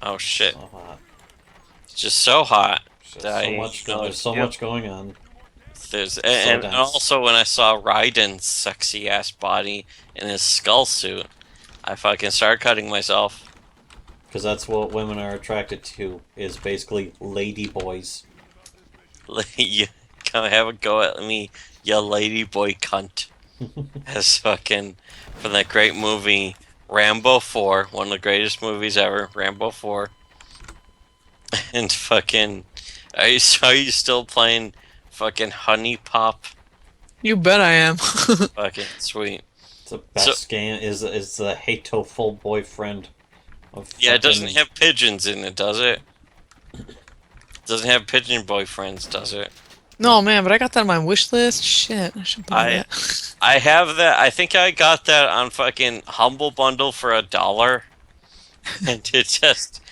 Oh shit! So hot. Just so hot. There's so much going on. And also when I saw Raiden's sexy ass body in his skull suit, I fucking started cutting myself. Because that's what women are attracted to, is basically lady boys. You come have a go at me, you lady boy cunt. As fucking, from that great movie, Rambo 4, one of the greatest movies ever, Rambo 4. And fucking, Are you still playing fucking Honey Pop? You bet I am. Fucking sweet. The So best game is the hateful boyfriend of yeah, it doesn't fucking. have pigeons in it, does it? Doesn't have pigeon boyfriends, does it? No, man, but I got that on my wish list. Shit, I should buy I that. I have that. I think I got that on fucking Humble Bundle for $1, and it just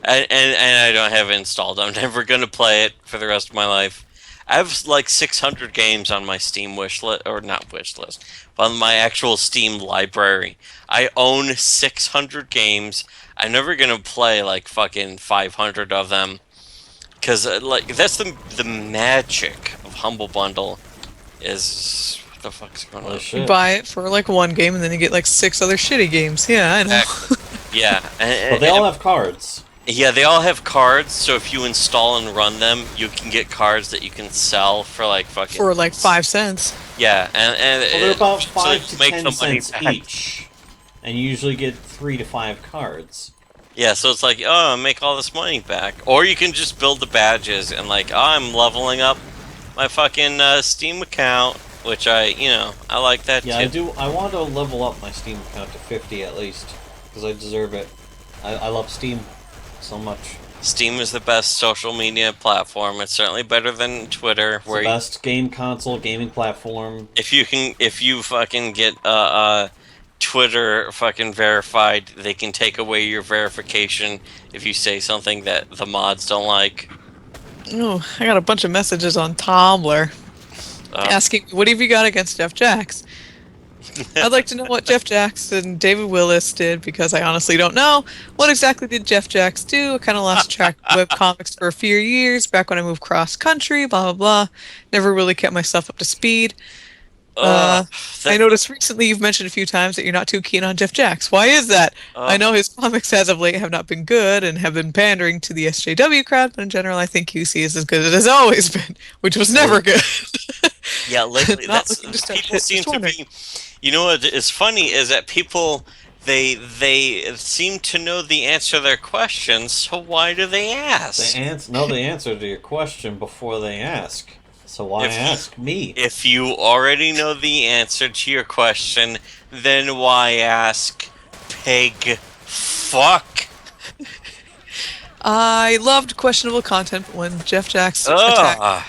and I don't have it installed. I'm never gonna play it for the rest of my life. I have like 600 games on my Steam wish list, or not wish list, but on my actual Steam library. I own 600 games. I'm never gonna play like fucking 500 of them, because like that's the magic of Humble Bundle. Is what the fuck's going Oh on? You shit! buy it for like one game, and then you get like 6 other shitty games. Yeah, I know. Exactly. Yeah, But they all have cards. yeah, they all have cards. So if you install and run them, you can get cards that you can sell for like fucking For like 5 cents. yeah, and Well, they're about so 5 to make 10 the money cents back. each, and you usually get 3 to 5 cards. Yeah, so it's like oh, make all this money back, or you can just build the badges and like oh, I'm leveling up my fucking Steam account, which I like that Yeah, too. I do. I want to level up my Steam account to 50 at least, because I deserve it. I love Steam so much. Steam is the best social media platform. It's certainly better than Twitter, It's the where best game console, gaming platform. if you fucking get Twitter fucking verified, they can take away your verification if you say something that the mods don't like. Oh, I got a bunch of messages on Tumblr asking, what have you got against Jeff Jacks? I'd like to know what Jeff Jacks and David Willis did, because I honestly don't know. What exactly did Jeff Jacks do? I kind of lost track of webcomics for a few years, back when I moved cross-country, blah, blah, blah. Never really kept myself up to speed. Ugh, I noticed recently you've mentioned a few times that you're not too keen on Jeff Jacks. Why is that? I know his comics as of late have not been good and have been pandering to the SJW crowd, but in general I think QC is as good as it has always been, which was never good. yeah, lately Not that's looking to start people shit, seem just to wondering. be. You know what is funny is that people they seem to know the answer to their questions, so why do they ask? Know the answer to your question before they ask. So why If you- ask me? If you already know the answer to your question, then why ask? Pig fuck. I loved questionable content, but when Jeff Jacks Ugh.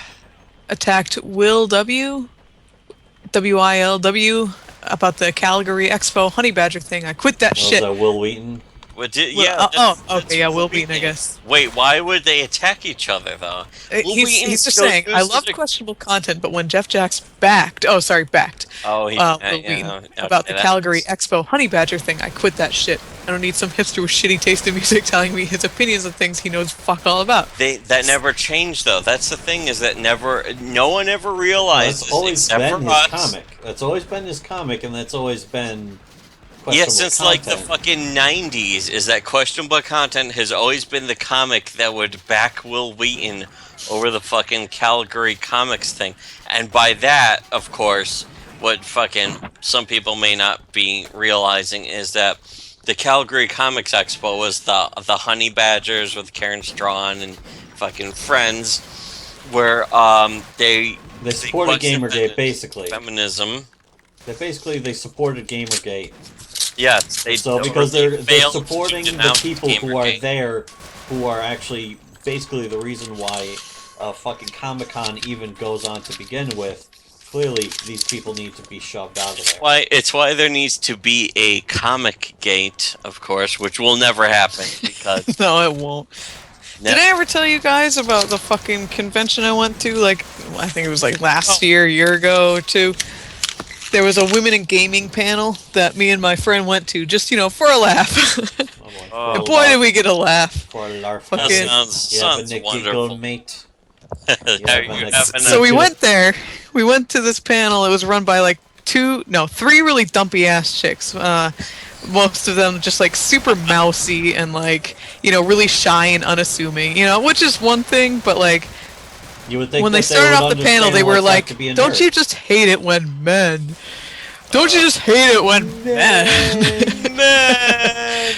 attacked Will WILW, about the Calgary Expo Honey Badger thing, I quit that Was shit. that Will Wheaton? What did, Well, yeah. okay, yeah, Will Wheaton, I guess. Wait, why would they attack each other though? Will He's Wheaton's just goes saying, through I such loved a- questionable content, but when Jeff Jacks backed Will Wheaton about the Calgary Expo Honey Badger thing, I quit that shit. I don't need some hipster with shitty taste in music telling me his opinions of things he knows fuck all about. That never changed though. That's the thing is that no one ever realizes. That's always except been for his us. comic. That's always been his comic, and that's always been Yeah, questionable since like the content. fucking 90s, is that questionable content has always been the comic that would back Will Wheaton over the fucking Calgary Comics thing. And by that, of course, what fucking some people may not be realizing is that the Calgary Comics Expo was the Honey Badgers with Karen Strawn and fucking friends, where they supported questioned Gamergate, basically. feminism. They supported Gamergate. Yes, they So because they're failed to supporting the denounce people who are Gamergate. there, who are actually basically the reason why fucking Comic-Con even goes on to begin with. Clearly, these people need to be shoved out of there. It's why there needs to be a comic gate, of course, which will never happen because No, it won't. Did I ever tell you guys about the fucking convention I went to? Like, I think it was like last year, a year ago or two. There was a women in gaming panel that me and my friend went to, just, for a laugh. Oh, And boy, did we get a laugh. For a lark. Fucking- sounds Giggle, wonderful. mate. Are you but having So a- we went there. We went to this panel. It was run by like three really dumpy ass chicks. Most of them just like super mousy and like, really shy and unassuming, which is one thing, but like You would think when that they started off would the panel, understand they what were it's like, to be a "Don't nerd." you just hate it when men? Don't you just hate it when men? Man!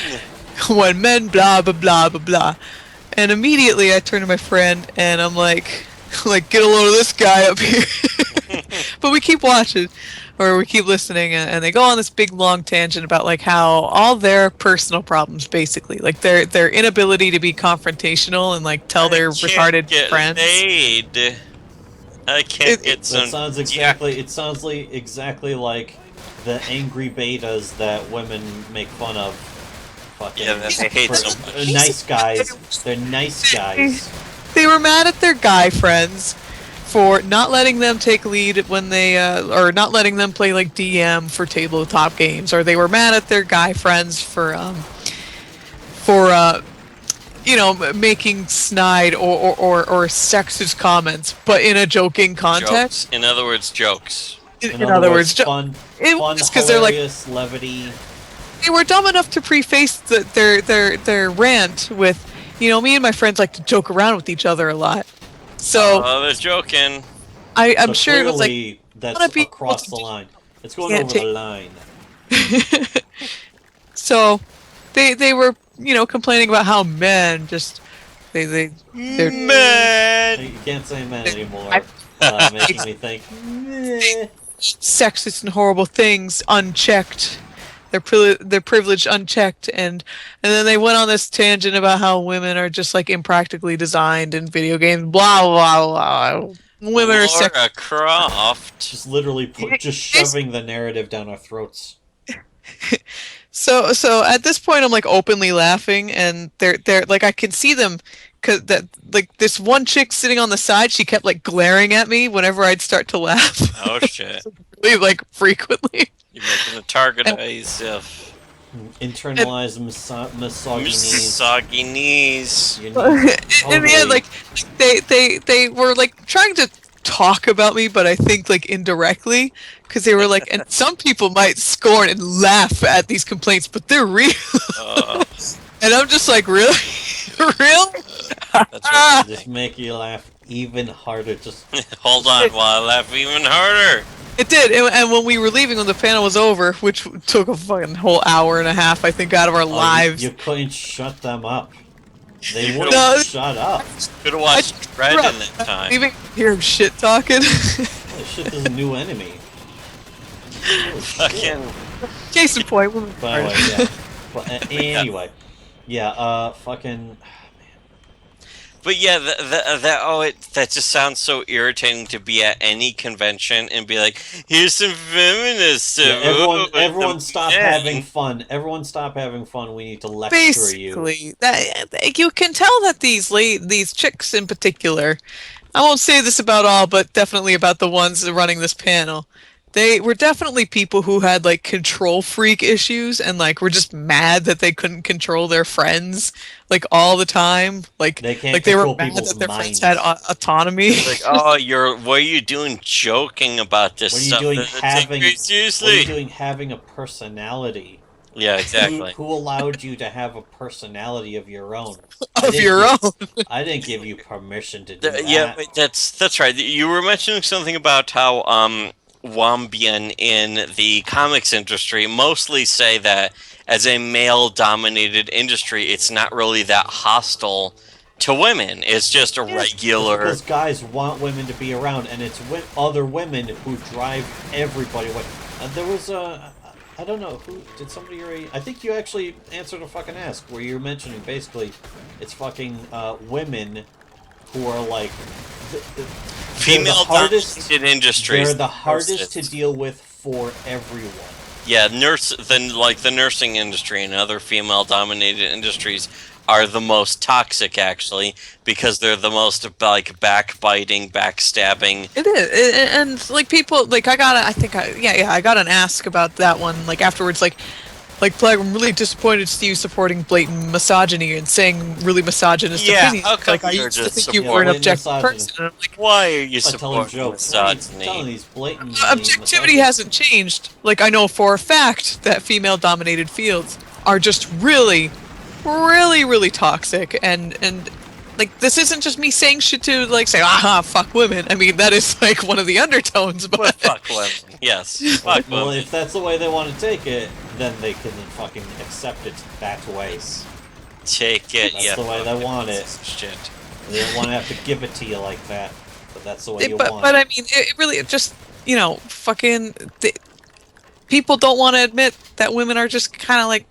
when men blah blah blah blah blah." And immediately I turn to my friend and I'm like, get a load of this guy up here. But we keep watching, or we keep listening, and they go on this big long tangent about like how all their personal problems, basically, like their inability to be confrontational and like tell their retarded get friends. laid. I can't get That some. sounds exactly. It sounds like exactly like the angry betas that women make fun of. Fucking Yeah, that I hate so much. nice guys. They're nice guys. They were mad at their guy friends for not letting them take lead when they, or not letting them play like DM for tabletop games, or they were mad at their guy friends for you know, making snide or sexist comments, but in a joking context. Jokes. In other words, jokes. In other words, fun, it fun, was 'cause they're like- hilarious, levity. they were dumb enough to preface their rant with, you know, me and my friends like to joke around with each other a lot. So Oh, they're joking. I'm So sure it was like, clearly that's wanna be across able the to line. It's going can't over take- the line. so they were, you know, complaining about how men just they're Man. You can't say man anymore. I- Making me think. Meh. sexist and horrible things unchecked. Their privilege unchecked, and then they went on this tangent about how women are just like impractically designed in video games. Blah blah blah. Women are sex. Laura Croft. Just literally just shoving the narrative down our throats. So at this point, I'm like openly laughing, and they're like I can see them, cause that like this one chick sitting on the side, she kept like glaring at me whenever I'd start to laugh. Oh shit. Really, like frequently. You're making a target of yourself. Internalized misogyny. Soggy knees. You In the end, totally- like they were like trying to talk about me, but I think like indirectly, because they were like, and some people might scorn and laugh at these complaints, but they're real. And I'm just like, really, real? That's right. just make you laugh even harder. Just Hold on while I laugh even harder. It did, and when we were leaving, when the panel was over, which took a fucking whole hour and a half, I think, out of our lives. You couldn't shut them up. They wouldn't No. shut up. Could have watched Red in that time. Leaving, hear him shit talking. This shit is a new enemy. Holy shit. Fucking. Case in point, women But are- anyway, yeah. But anyway, yeah. Fucking. But yeah, that just sounds so irritating to be at any convention and be like, "Here's some feminists." Yeah, everyone the stop men." having fun. Everyone stop having fun. We need to lecture you. Basically, that you can tell that these chicks in particular, I won't say this about all, but definitely about the ones running this panel. They were definitely people who had like control freak issues and like were just mad that they couldn't control their friends like all the time. Like They can't like they were control mad people's that their friends minds. had autonomy. Like, oh, what are you doing joking about this What are you stuff? doing Doesn't take having? me What are seriously? you doing having a personality? Yeah, exactly. Who allowed you to have a personality of your own? Of your own. I didn't give you permission to do that. Yeah, but that's right. You were mentioning something about how Wambien in the comics industry mostly say that as a male-dominated industry, it's not really that hostile to women. It's just a regular. Because guys want women to be around, and it's other women who drive everybody away. There was a. I don't know who did somebody already. I think you actually answered a fucking ask where you're mentioning basically it's fucking women who are like Female-dominated industries. They're the hardest to deal with for everyone. Yeah, the nursing industry and other female-dominated industries are the most toxic, actually, because they're the most like backbiting, backstabbing. It is, and like people, like I got an ask about that one. Like afterwards, like Plague, I'm really disappointed to see you supporting blatant misogyny and saying really misogynist Yeah, opinions. how come Like I you're used to just think you were an supporting objective misogyny? person. And I'm like, Why are you I tell supporting jokes. What are you telling misogyny? these blatant objectivity hasn't changed. Like I know for a fact that female-dominated fields are just really, really, really toxic, and like this isn't just me saying shit to like say fuck women. I mean that is like one of the undertones, Well, but fuck women. Yes, fuck Well, women. if that's the way they want to take it, then they can fucking accept it that way. Take it, That's yeah. the way they want it. Shit. They don't want to have to give it to you like that, but that's the way you but want but it. I mean, it really just fucking people don't want to admit that women are just kind of like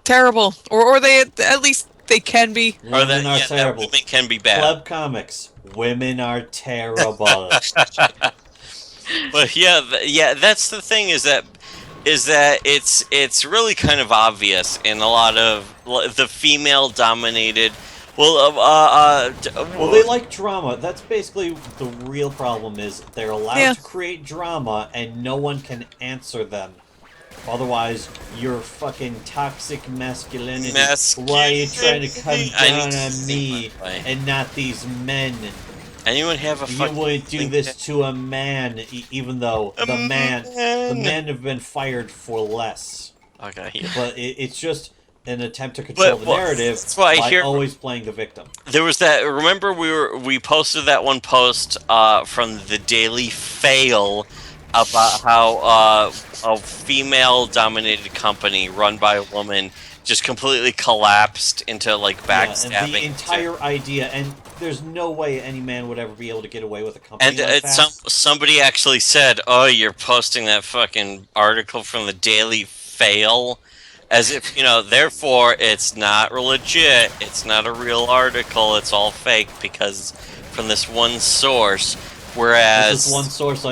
terrible, or they at least they can be. Or Women that, are yeah, that terrible. women can be bad. Plebcomics. Women are terrible. But yeah, yeah, that's the thing is that it's really kind of obvious in a lot of the female dominated. Well, they like drama. That's basically the real problem is they're allowed Yeah. to create drama and no one can answer them. Otherwise, you're fucking toxic masculinity. Why are you trying to come I need down to on see me my way. and not these men? Anyone have a You fucking wouldn't do this to a man, even though the men have been fired for less. Okay, yeah. But it's just an attempt to control the well, narrative that's why I by hear always playing the victim. there was that. Remember, we posted that one post from the Daily Fail about how a female-dominated company run by a woman just completely collapsed into like backstabbing. And the entire idea, and there's no way any man would ever be able to get away with a company like that. Somebody actually said, "Oh, you're posting that fucking article from the Daily Fail." As if, therefore it's not legit, it's not a real article, it's all fake because from this one source, whereas... This is one source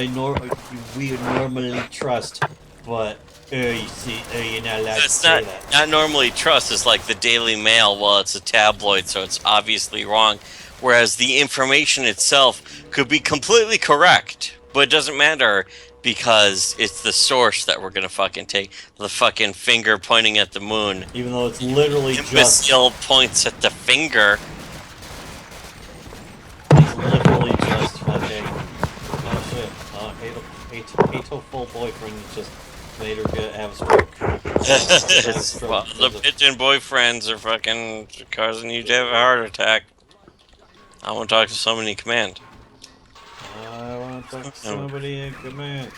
we would normally trust, but you see, you're not allowed to It's say that. not normally trust, it's like the Daily Mail, well, it's a tabloid, so it's obviously wrong, whereas the information itself could be completely correct, but it doesn't matter, because it's the source that we're gonna fucking take. The fucking finger pointing at the moon. Even though it's literally just... Imbecile points at the finger. It's literally just fucking... Oh shit. Hateful boyfriend just made her have a stroke. Well, the pigeon boyfriends are fucking causing you to have a heart attack. I want to talk to somebody in command. I want to talk to somebody in command.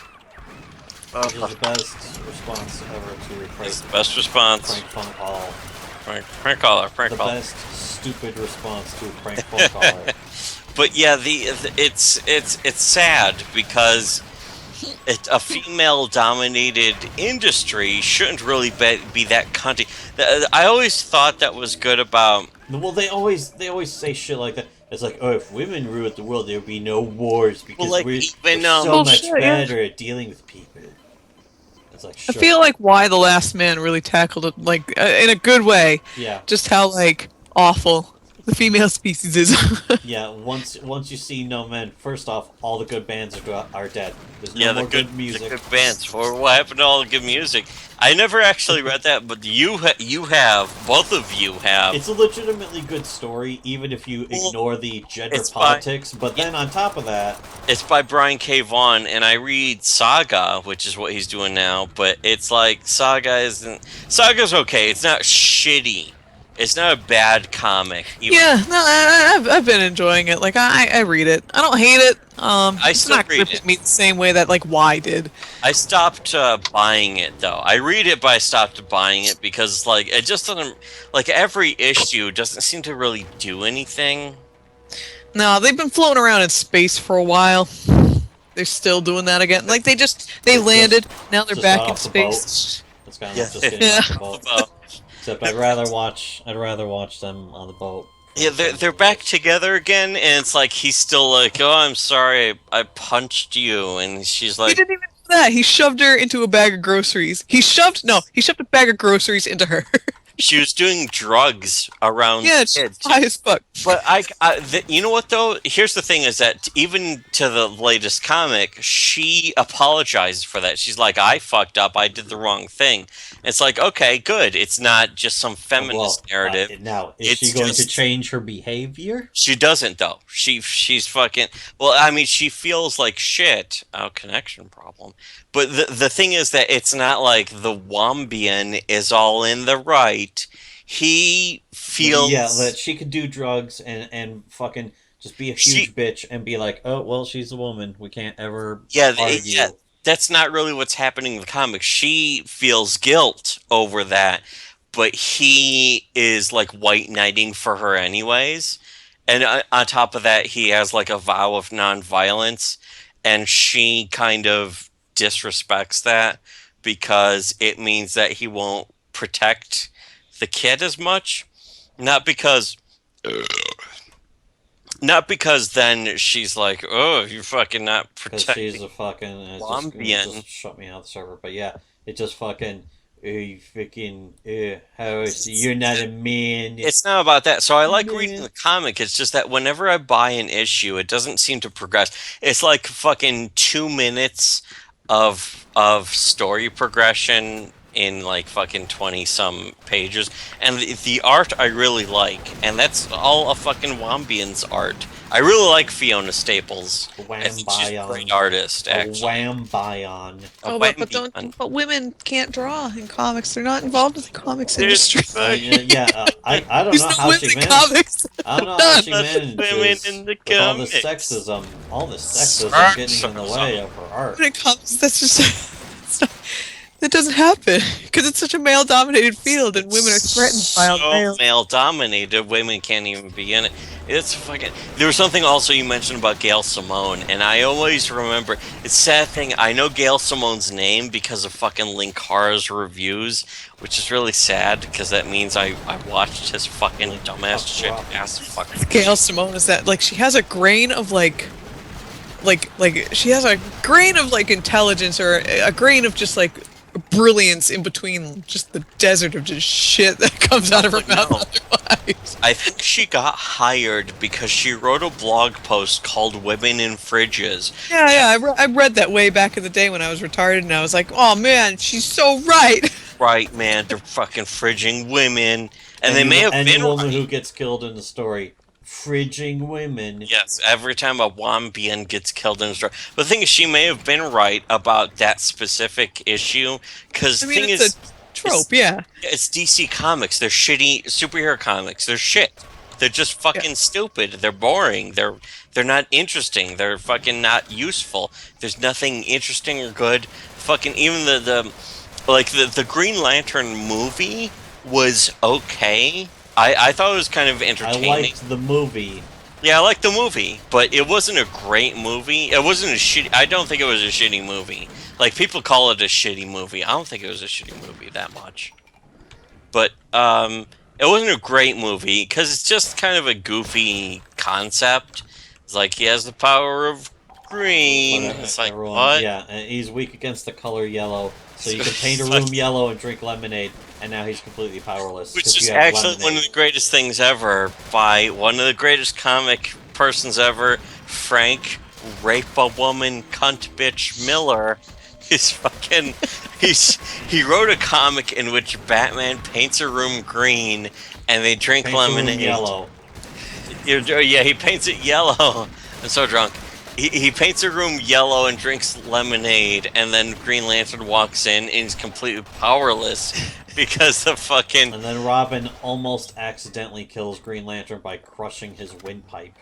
This is the best response ever to a It's the best response. prank phone call. Prank caller. The best stupid response to a prank phone caller. But yeah, it's sad because a female-dominated industry shouldn't really be that cunty. I always thought that was good about. Well, they always say shit like that. It's like, oh, if women ruled the world, there would be no wars because we're so much better at dealing with people. It's like, sure. I feel like why the Last Man really tackled it, like in a good way. Yeah. Just how like awful the female species is. Yeah. Once you see no men, first off, all the good bands are dead. There's no Yeah, more the good music. The good bands. What happened to all the good music? I never actually read that, but you have, both of you have. It's a legitimately good story, even if you ignore the gender politics. But then on top of that, it's by Brian K. Vaughan, and I read Saga, which is what he's doing now. But it's like Saga's okay. It's not shitty. It's not a bad comic. Yeah, no, I've been enjoying it. Like I read it. I don't hate it. It's still not read gripping it. me the same way that like Y did. I stopped buying it though. I read it, but I stopped buying it because like it just doesn't like every issue doesn't seem to really do anything. No, they've been floating around in space for a while. They're still doing that again. Like they landed. Now they're just back got in off the boat. space. It's kind of like just getting Yeah. off the boat. Except I'd rather watch them on the boat. Yeah, they're back together again, and it's like he's still like, "Oh, I'm sorry, I punched you," and she's He like, didn't even do that. He shoved her into a bag of groceries. He shoved a bag of groceries into her. she was doing drugs around Yeah, it's kids. high as fuck. But you know what though? Here's the thing: is that even to the latest comic, she apologized for that. She's like, "I fucked up. I did the wrong thing." It's like, okay, good. It's not just some feminist narrative. Now, is she going to change her behavior? She doesn't though. She's fucking. Well, I mean, she feels like shit. Oh, connection problem. But the thing is that it's not like the Wombian is all in the right. He feels that she could do drugs and fucking just be a huge bitch and be like, oh well, she's a woman. We can't ever argue. Yeah. That's not really what's happening in the comics. She feels guilt over that, but he is like white knighting for her anyways. And on top of that, he has like a vow of nonviolence, and she kind of disrespects that because it means that he won't protect the kid as much. Not because not because then she's like, oh, you're fucking not Because she's protecting a fucking it Colombian. just shut me out the server. But yeah, it just fucking you freaking how is you're not a man. It's not about that. So I like reading Man. the comic. It's just that whenever I buy an issue, it doesn't seem to progress. It's like fucking 2 minutes of story progression in like fucking 20 some pages. And the art I really like. And that's all a fucking Wambian's art. I really like Fiona Staples. I think she's a great artist, A actually. Wambion. A Oh, but Wambian. but women can't draw in comics. They're not involved in the comics There's industry. I don't There's know no how women she in managed. comics. I don't know how she Women manages in the with all the comics. sexism. All the sexism getting in the way of her art. When it comes, that's just it's not, that doesn't happen because it's such a male-dominated field, and women are threatened by all So males. male dominated, women can't even be in it. It's fucking. There was something also you mentioned about Gail Simone, and I always remember. It's a sad thing. I know Gail Simone's name because of fucking Linkara's reviews, which is really sad because that means I watched his fucking dumbass shit ass fucking. Gail Simone is that like she has a grain of like she has a grain of like intelligence or a grain of just like brilliance in between just the desert of just shit that comes out of her mouth otherwise. I think she got hired because she wrote a blog post called "Women in Fridges." Yeah, I read that way back in the day when I was retarded, and I was like, oh man, she's so right. Right, man, they're fucking fridging women, and they may have any been woman right. who gets killed in the story, fridging women. Yes, every time a Wambian gets killed in a story. But the thing is, she may have been right about that specific issue, because I the mean, thing it's is, a trope, yeah. it's DC Comics. They're shitty superhero comics. They're shit. They're just fucking stupid. They're boring. They're not interesting. They're fucking not useful. There's nothing interesting or good. Fucking even the Green Lantern movie was okay. I thought it was kind of I entertaining. liked the movie. Yeah, I liked the movie, but it wasn't a great movie. It wasn't a shitty. I don't think it was a shitty movie. Like people call it a shitty movie. I don't think it was a shitty movie that much. But it wasn't a great movie because it's just kind of a goofy concept. It's like he has the power of green. It's like what? Yeah, and he's weak against the color yellow, so you can paint a It's like- room yellow and drink lemonade, and now he's completely powerless. Which 'cause is you have actually one of lemonade. the greatest things ever by one of the greatest comic persons ever, Frank Rape a Woman Cunt Bitch Miller. He wrote a comic in which Batman paints a room green and they drink Paints the room lemonade. yellow. Yeah, he paints it yellow. I'm so drunk. He paints a room yellow and drinks lemonade, and then Green Lantern walks in and he's completely powerless because the fucking And then Robin almost accidentally kills Green Lantern by crushing his windpipe.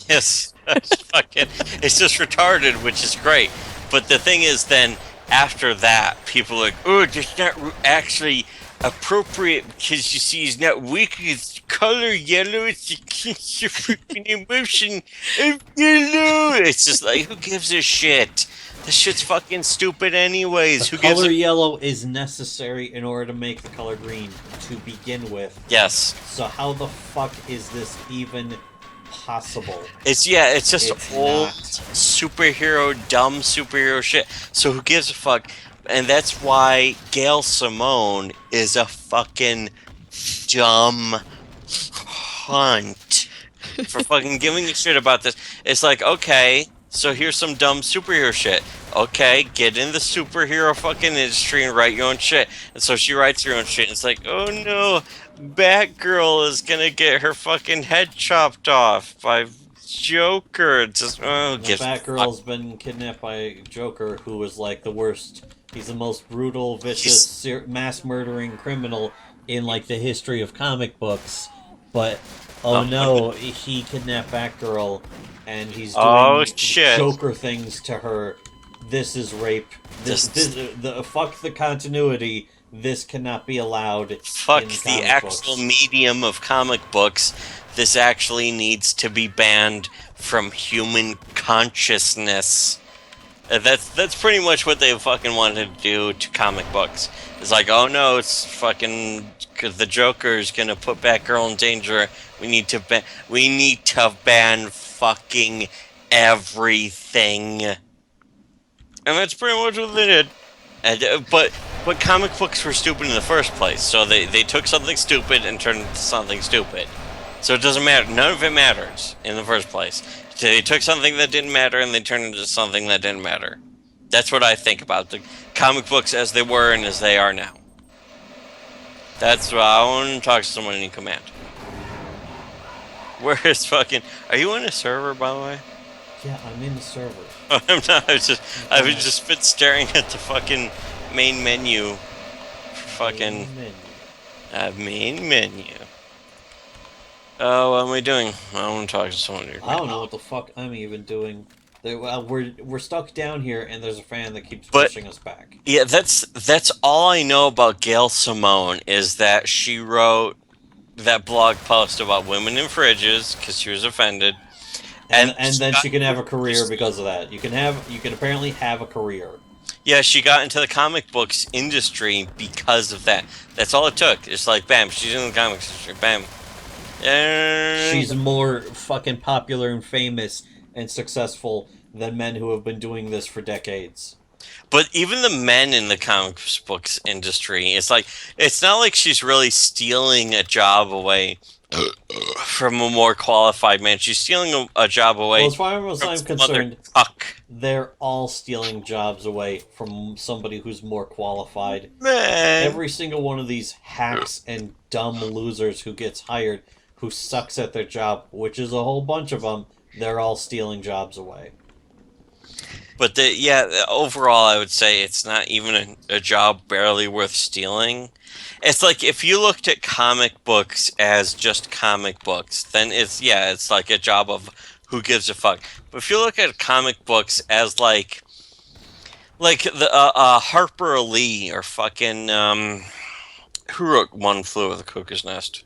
yes, that's fucking it's just retarded, which is great. But the thing is, then after that, people are like, oh, that's not actually appropriate because you see, he's not weak. It's color yellow. It's the freaking emotion of yellow. It's just like, who gives a shit? This shit's fucking stupid, anyways. The Who gives color a yellow is necessary in order to make the color green to begin with. yes? So how the fuck is this even possible? It's just It's old not. dumb superhero shit. So who gives a fuck? And that's why Gail Simone is a fucking dumb cunt for fucking giving a shit about this. It's like, okay, so here's some dumb superhero shit. Okay, get in the superhero fucking industry and write your own shit. And so she writes her own shit, and it's like, oh no, Batgirl is gonna get her fucking head chopped off by Joker. It's just, oh, The gives a Batgirl's been kidnapped by Joker, who is like the worst. He's the most brutal, vicious, mass murdering criminal in like the history of comic books. But oh no, he kidnapped Batgirl, and he's doing Oh, shit. Joker things to her. This is rape. This This- the fuck the continuity. this cannot be allowed Fuck in the comic actual books. medium of comic books. This actually needs to be banned from human consciousness. That's pretty much what they fucking wanted to do to comic books. It's like, oh no, it's fucking 'cause the Joker's gonna put Batgirl in danger. We need to ban fucking everything, and that's pretty much what they did. And, but comic books were stupid in the first place, so they took something stupid and turned it into something stupid. So it doesn't matter. None of it matters in the first place. They took something that didn't matter and they turned it into something that didn't matter. That's what I think about the comic books as they were and as they are now. That's why I want to talk to someone in command. Where is fucking... Are you on a server, by the way? Yeah, I'm in the server. Oh, I'm not. I was just been staring at the fucking main menu. Fucking... main menu. Oh, what am I doing? I want to talk to someone here. I don't know what the fuck I'm even doing. We're stuck down here, and there's a fan that keeps But- pushing us back. Yeah, that's all I know about Gail Simone is that she wrote that blog post about women in fridges because she was offended, And then she can have a career because of that. You can apparently have a career. yeah, she got into the comic books industry because of that. That's all it took. It's like bam, she's in the comics industry. Bam. And She's more fucking popular and famous and successful than men who have been doing this for decades. But even the men in the comics books industry, it's like it's not like she's really stealing a job away from a more qualified man. She's stealing a job away. Well, as far as from I'm some concerned, other cuck. they're all stealing jobs away from somebody who's more qualified. Man. Every single one of these hacks and dumb losers who gets hired, who sucks at their job, which is a whole bunch of them, they're all stealing jobs away. But overall, I would say it's not even a job barely worth stealing. It's like if you looked at comic books as just comic books, then it's like a job of who gives a fuck. But if you look at comic books as like the Harper Lee or fucking who wrote One Flew Over the Cuckoo's Nest?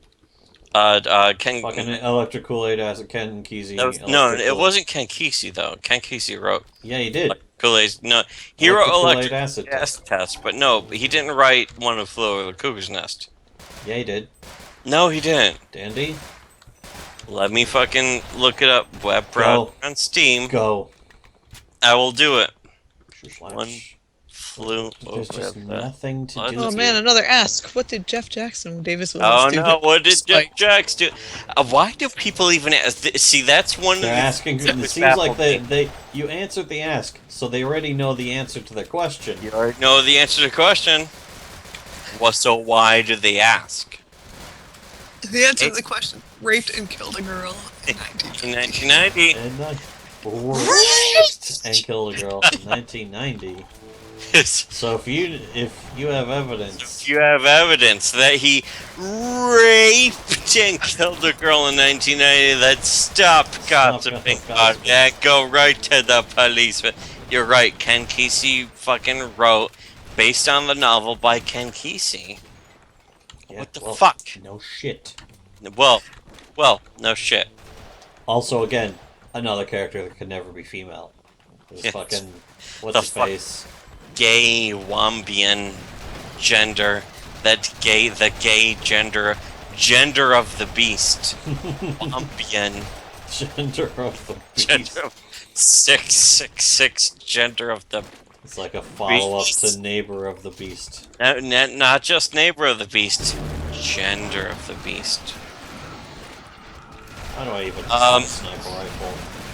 Ken. Fucking Electric Kool-Aid acid, Ken Kesey. No, it wasn't Ken Kesey though. Ken Kesey wrote. Yeah, he did. Kool-Aid. No, he Electric wrote Kool-Aid Electric Acid Acid Test, but no, he didn't write One Who Flew Over the Cuckoo's Nest. Yeah, he did. No, he didn't. Dandy, Let me fucking look it up. Web browser on Steam. go. I will do it. Shush. One Flew There's over just the... nothing to Let's do. Oh see. man, another ask. What did Jeff Jackson and Davis Willis Oh do? no! What did Jeff Spike? Jacks do? Why do people even ask? See, that's one of They're the asking. things that It would seems like baffle me. you answered the ask, so they already know the answer to their question. You already know the answer to the question. Well, so why do they ask? The answer to the question: raped and killed a girl in 1990. And I raped and killed a girl in 1990. So if you have evidence, You have evidence that he raped and killed a girl in 1990. Then stop gossiping about that. Go right to the police. You're right. Ken Kesey fucking wrote based on the novel by Ken Kesey. yeah, What the well, fuck? No shit. Well, no shit. Also, again, another character that could never be female. This Yes. fucking what's The his fuck- face? Gay Wambian gender. The gay gender of the beast. Wambian Gender of the beast. gender of 666 gender of the It's like a follow-up Beast. to Neighbor of the Beast. not just neighbor of the beast, gender of the beast. How do I even sniper rifle?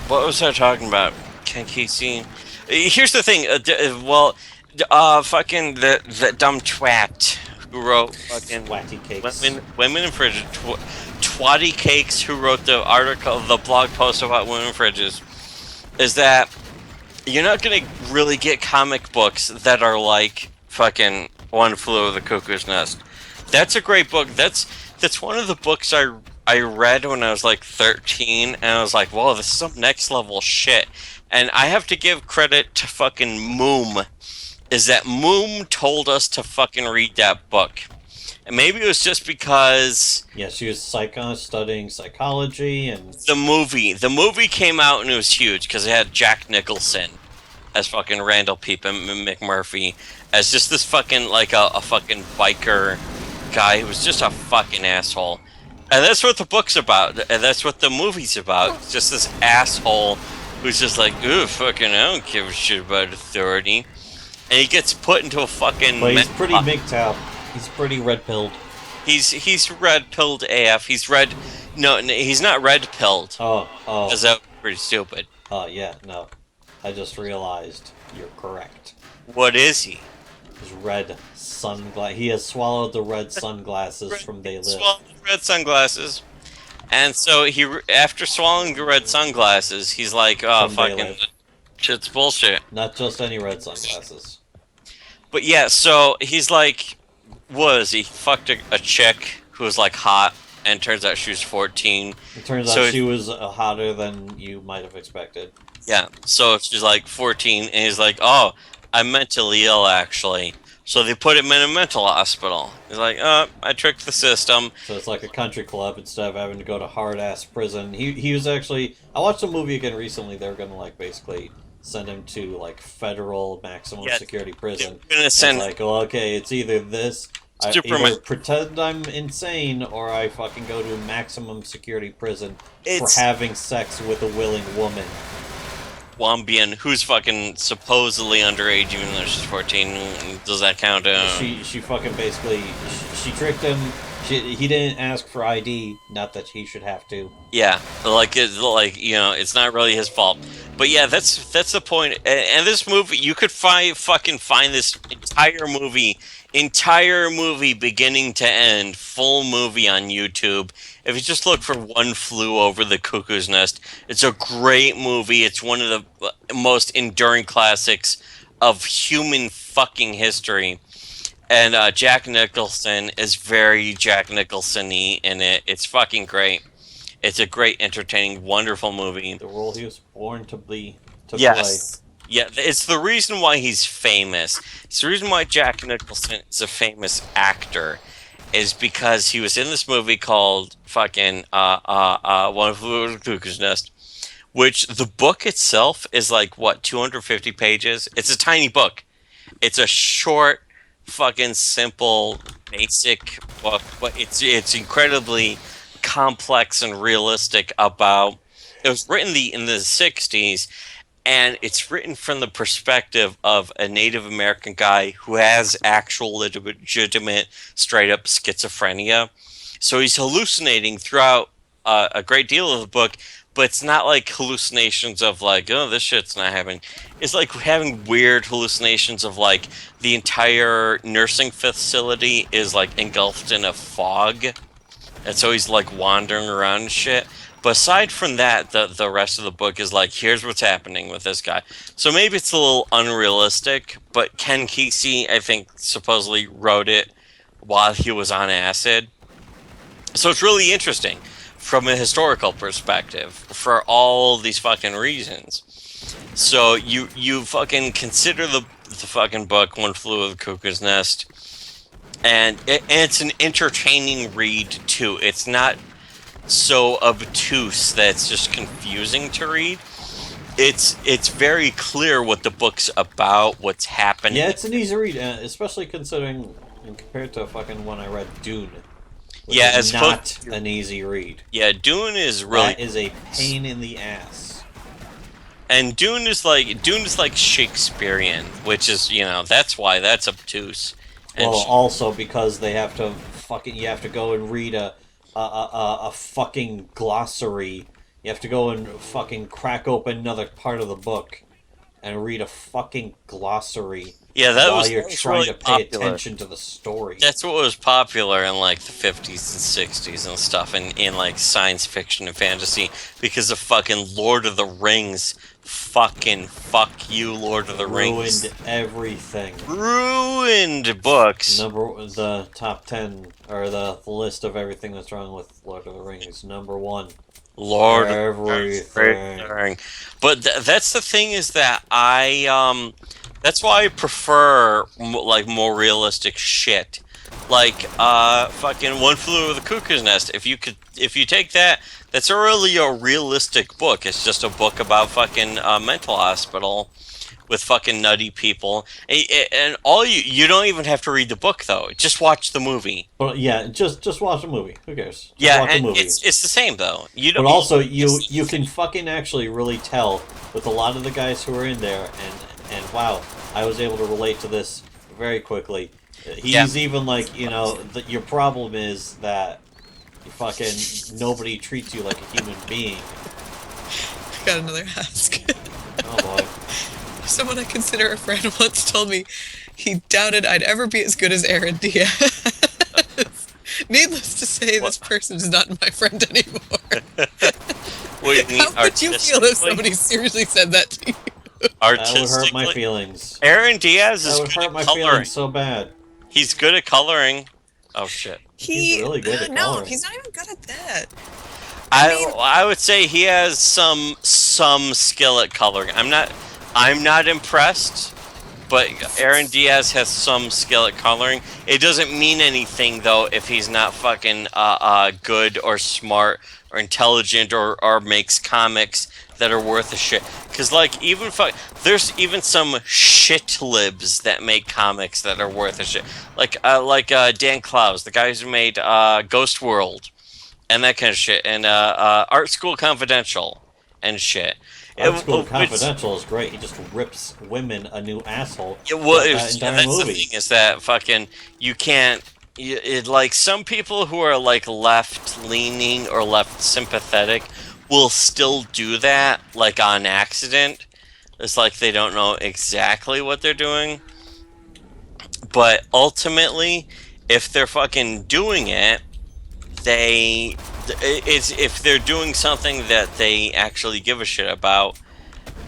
What was I talking about? Ken Kesey. Here's the thing. Fucking the dumb twat who wrote fucking Swatty cakes. women in fridges. Twatty Cakes, who wrote the article, the blog post about women in fridges, is that you're not gonna really get comic books that are like fucking One Flew Over the Cuckoo's Nest. That's a great book. That's one of the books I read when I was like 13, and I was like, whoa, this is some next level shit. And I have to give credit to fucking Moom is that Moom told us to fucking read that book. And maybe it was just because Yeah, she was studying psychology, and the movie came out and it was huge because it had Jack Nicholson as fucking Randall McMurphy as just this fucking like a fucking biker guy who was just a fucking asshole. And that's what the book's about, and that's what the movie's about. It's just this asshole who's just like, ooh, fucking, I don't give a shit about authority. And he gets put into a fucking. but he's pretty MGTOW. He's pretty red pilled. He's red pilled AF. He's red. No, he's not red pilled. Oh, Because that was pretty stupid. yeah, no. I just realized you're correct. What is he? His red sunglasses. He has swallowed the red sunglasses from They Live. Swallowed red sunglasses. And so after swallowing the red sunglasses, he's like, oh, From They fucking, Live. shit's bullshit. Not just any red sunglasses. But yeah, so he's like, what is he? Fucked a chick who was like hot, and turns out she was 14. It turns So out she was hotter than you might have expected. Yeah, so she's like 14, and he's like, oh, I'm mentally ill, actually. So they put him in a mental hospital. He's like, I tricked the system. So it's like a country club instead of having to go to hard ass prison. He was actually. I watched a movie again recently. They were gonna like basically send him to like federal maximum Yeah, security prison. They're gonna send It's like, well, okay, it's either this. I Superman. either pretend I'm insane, or I fucking go to maximum security prison It's- for having sex with a willing woman. Wambian, who's fucking supposedly underage, even though she's 14. Does that count? She fucking basically she tricked him. He didn't ask for ID. Not that he should have to. Yeah, it's not really his fault. But yeah, that's the point. And this movie, you could fucking find this entire movie beginning to end, full movie on YouTube. If you just look for One Flew Over the Cuckoo's Nest, it's a great movie. It's one of the most enduring classics of human fucking history. And Jack Nicholson is very Jack Nicholson-y in it. It's fucking great. It's a great, entertaining, wonderful movie. The role he was born to play. Yes. Yeah, it's the reason why he's famous. It's the reason why Jack Nicholson is a famous actor, is because he was in this movie called fucking One Flew Over the Cuckoo's Nest, which the book itself is like, what, 250 pages? It's a tiny book. It's a short, fucking simple, basic book, but it's incredibly complex and realistic about. It was written in the 60s, and it's written from the perspective of a Native American guy who has actual legitimate straight up schizophrenia. So he's hallucinating throughout a great deal of the book, but it's not like hallucinations of like, oh, this shit's not happening. It's like having weird hallucinations of like the entire nursing facility is like engulfed in a fog, and so he's like wandering around and shit. But aside from that, the rest of the book is like, here's what's happening with this guy. So maybe it's a little unrealistic, but Ken Kesey, I think, supposedly wrote it while he was on acid. So it's really interesting from a historical perspective for all these fucking reasons. So you fucking consider the fucking book One Flew Over the Cuckoo's Nest, and it's an entertaining read too. It's not so obtuse that it's just confusing to read. It's very clear what the book's about, what's happening. Yeah, it's an easy read, especially considering and compared to fucking when I read Dune. Which Yeah, is it's not an easy read. Yeah, Dune is really, That is a pain in the ass. and Dune is like Shakespearean, which is, that's why that's obtuse. And Well, also because they have to you have to go and read a fucking glossary. You have to go and fucking crack open another part of the book and read a fucking glossary. yeah, while you're trying really to pay popular. attention to the story. That's what was popular in like the 50s and 60s and stuff, and in like science fiction and fantasy, because of fucking Lord of the Rings. Fucking fuck you, Lord of the Rings. Ruined everything. Ruined books. The top 10 or the list of everything that's wrong with Lord of the Rings. Number 1. Lord Everything. But that's the thing, is that That's why I prefer like more realistic shit. Like fucking One Flew Over the Cuckoo's Nest. If you take that, that's really a realistic book. It's just a book about fucking mental hospital with fucking nutty people. And all you don't even have to read the book though. Just watch the movie. But yeah, just watch a movie. Who cares? Just Yeah, watch a and movie. it's the same though. You But don't. also, you can fucking actually really tell with a lot of the guys who are in there, and wow, I was able to relate to this very quickly. He's even like, your problem is that you fucking nobody treats you like a human being. Got another ask. Oh boy. Someone I consider a friend once told me he doubted I'd ever be as good as Aaron Diaz. Needless to say, this person is not my friend anymore. What do you mean, How would you feel if somebody seriously said that to you? That would hurt my feelings. Aaron Diaz is That would good hurt at my coloring. feelings so bad. He's good at coloring. Oh shit. He's really good at No, coloring. he's not even good at that. I would say he has some skill at coloring. I'm not impressed, but Aaron Diaz has some skill at coloring. It doesn't mean anything though if he's not fucking good or smart or intelligent or makes comics that are worth a shit. Cause like there's even some shit libs that make comics that are worth a shit. Like Dan Clowes, the guys who made Ghost World and that kind of shit, and Art School Confidential and shit. Art School Confidential is great. He just rips women a new asshole. That's entire the movie. thing is that fucking you can't. Like some people who are like left leaning or left sympathetic will still do that like on accident. It's like they don't know exactly what they're doing. But ultimately, if they're fucking doing it, if they're doing something that they actually give a shit about,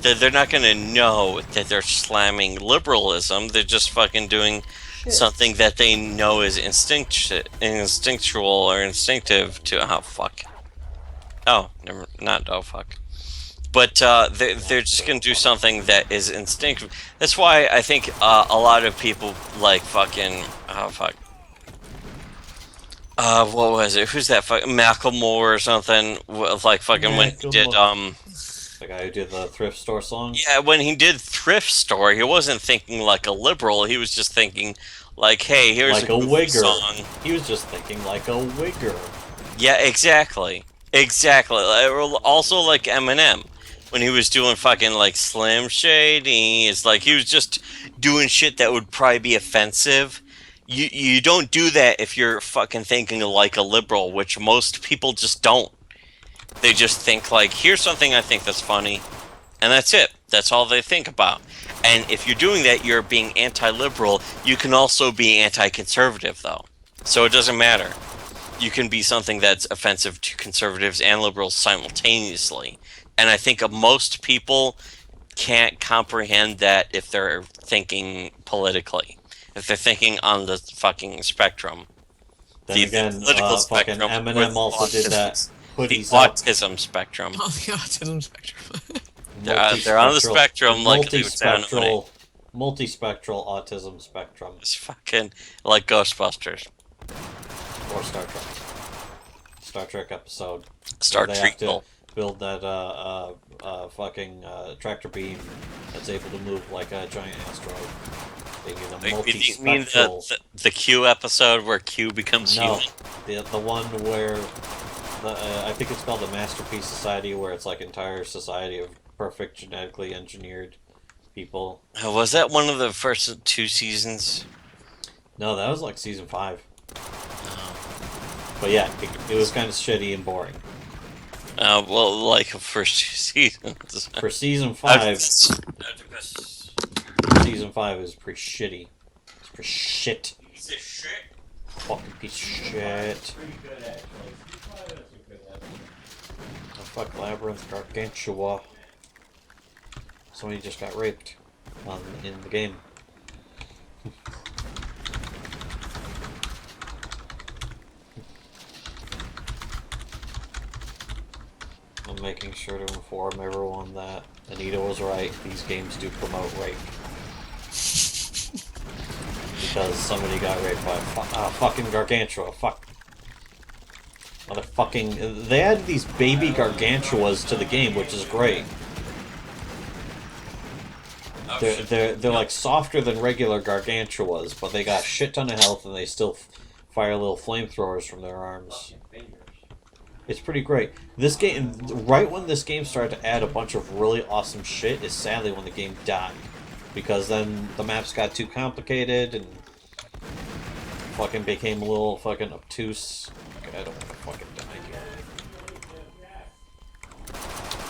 they're not going to know that they're slamming liberalism. They're just fucking doing something that they know is instinctual or instinctive to. Oh fuck. Oh, never, not oh fuck. But they're just going to do something that is instinctive. That's why I think a lot of people like fucking. Oh fuck. What was it? Who's that? Macklemore or something? Like fucking when he did The guy who did the thrift store song. Yeah, when he did Thrift Store, he wasn't thinking like a liberal. He was just thinking like, hey, here's Like a goofy wigger. song. He was just thinking like a wigger. Yeah, exactly. Also like Eminem. When he was doing fucking like Slim Shady, it's like he was just doing shit that would probably be offensive. You don't do that if you're fucking thinking like a liberal, which most people just don't. They just think like, here's something I think that's funny, and that's it. That's all they think about. And if you're doing that, you're being anti-liberal. You can also be anti-conservative, though. So it doesn't matter. You can be something that's offensive to conservatives and liberals simultaneously. And I think most people can't comprehend that if they're thinking politically. If they're thinking on the fucking spectrum. Then again, fucking Eminem also did that. The autism spectrum. Oh, the autism spectrum. They're on the spectrum like they would say on Money. Multispectral autism spectrum. It's fucking like Ghostbusters. Or Star Trek. Star Trek episode. Star They have to Trek. build that fucking tractor beam that's able to move like a giant asteroid. They need a You mean multispectral. the Q episode where Q becomes No, human? the one where I think it's called the Masterpiece Society, where it's like entire society of perfect genetically engineered people. Was that one of the first 2 seasons? No, that was like season 5. But yeah, it was kind of shitty and boring. Well, like first 2 seasons. For season 5, season 5 is pretty shitty. It's pretty shit. Piece of shit. Fucking piece of shit. Pretty good, actually. That's a good episode. Oh, fuck Labyrinth Gargantua. Somebody just got raped in the game. I'm making sure to inform everyone that Anita was right. These games do promote rape. because somebody got raped by a fucking gargantua. Fuck. Motherfucking. They added these baby gargantuas to the game, which is great. They're like softer than regular gargantuas, but they got a shit ton of health and they still fire little flamethrowers from their arms. It's pretty great. This game, right when this game started to add a bunch of really awesome shit, is sadly when the game died. Because then the maps got too complicated and fucking became a little fucking obtuse. Okay, I don't want to fucking die here.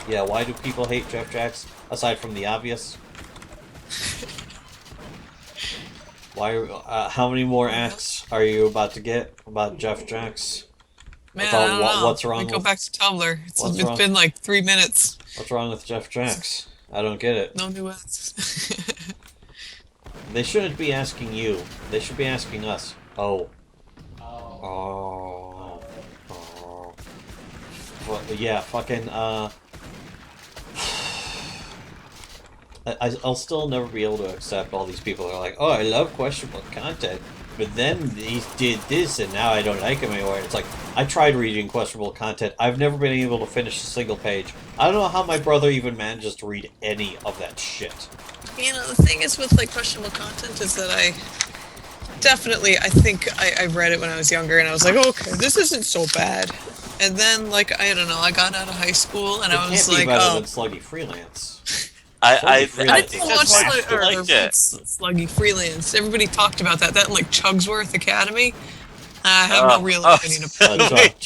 Yeah, why do people hate Jeff Jacks? Aside from the obvious. Why? How many more acts are you about to get about Jeff Jacks? Man, I don't know. What's wrong? Go back to Tumblr. It's been like 3 minutes. What's wrong with Jeff Jacks? I don't get it. No new acts. They shouldn't be asking you. They should be asking us. Oh. Oh. Oh. Well, yeah, fucking, I'll still never be able to accept all these people who are like, oh, I love questionable content, but then he did this and now I don't like him anymore. It's like, I tried reading questionable content. I've never been able to finish a single page. I don't know how my brother even manages to read any of that shit. You know, the thing is with like questionable content is that I think I read it when I was younger and I was like, okay, this isn't so bad. And then, like, I don't know, I got out of high school and I was like, better than Sluggy Freelance. I didn't watch Sluggy Freelance. Everybody talked about that. That and, like, Chugsworth Academy. I have no real opinion about it.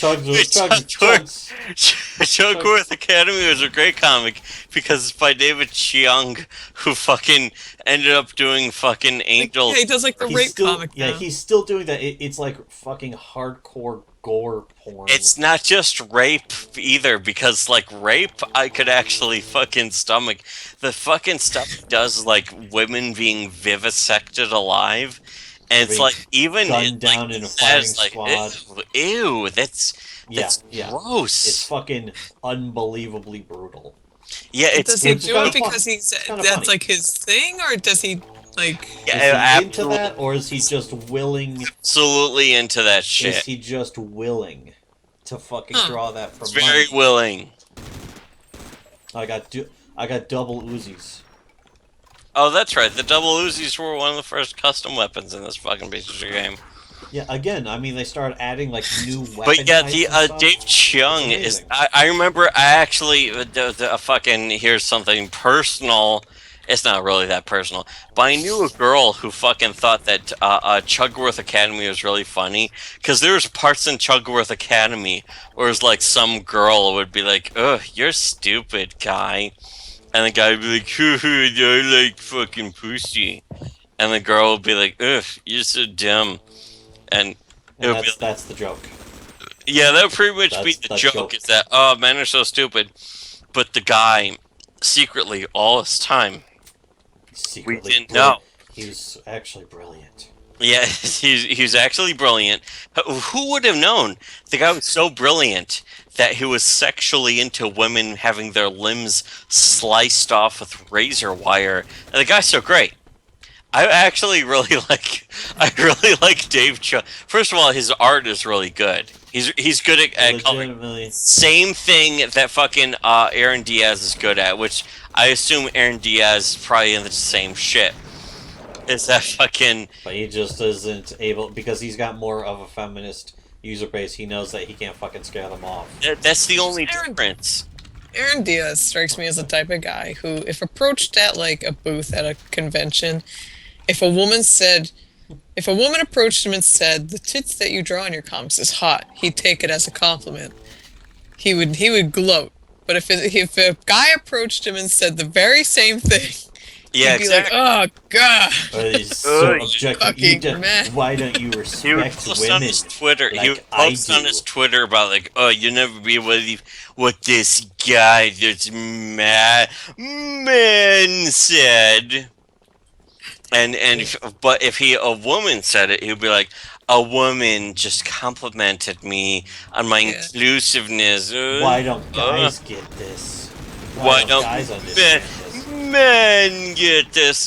Chugsworth Academy was a great comic because it's by David Chiang, who fucking ended up doing fucking Angel. Yeah, he does like the rape comic now. Yeah, he's still doing that. It's like fucking hardcore gore porn. It's not just rape either, because like rape I could actually fucking stomach. The fucking stuff he does, like women being vivisected alive. And it's like even gunned down in a firing squad. Ew, that's gross. It's fucking unbelievably brutal. Yeah, does he do it because that's like his thing, or does he like? Yeah, is he into that, or is he just willing? Absolutely into that shit. Is he just willing to fucking draw that from? Very willing. I got double Uzis. Oh, that's right. The double Uzis were one of the first custom weapons in this fucking piece of shit game. Yeah, again, I mean, they started adding, like, new weapons. But yeah, the Dave Chung is... I remember I actually... fucking... Here's something personal. It's not really that personal. But I knew a girl who fucking thought that Chugworth Academy was really funny. Because there was parts in Chugworth Academy where it was like some girl would be like, ugh, you're stupid, guy. And the guy would be like, I like fucking pussy. And the girl would be like, ugh, you're so dumb. And that's the joke. Yeah, that would pretty much be the joke, is that, oh, men are so stupid. But the guy, secretly, all this time, we didn't know. He was actually brilliant. Yeah, he's actually brilliant. Who would have known? The guy was so brilliant that he was sexually into women having their limbs sliced off with razor wire. And the guy's so great. I actually really like Dave Chung. First of all, his art is really good. He's good at coloring. Same thing that fucking Aaron Diaz is good at, which I assume Aaron Diaz is probably in the same shit. Is that fucking... But he just isn't able, because he's got more of a feminist user base. He knows that he can't fucking scare them off. That's the only difference. Aaron Diaz strikes me as the type of guy who, if approached at like a booth at a convention, if a woman approached him and said, "The tits that you draw in your comics is hot," he'd take it as a compliment. He would gloat. But if a guy approached him and said the very same thing, yeah, he'd be like, "Oh God!" He's so objective. Why don't you respect he would post women? On his Twitter. Like he would post on his Twitter about like, "Oh, you'll never be able to believe what this guy, this man said." But if a woman said it, he'd be like, "A woman just complimented me on my inclusiveness." Why don't guys get this? Why don't guys understand this? Men get this?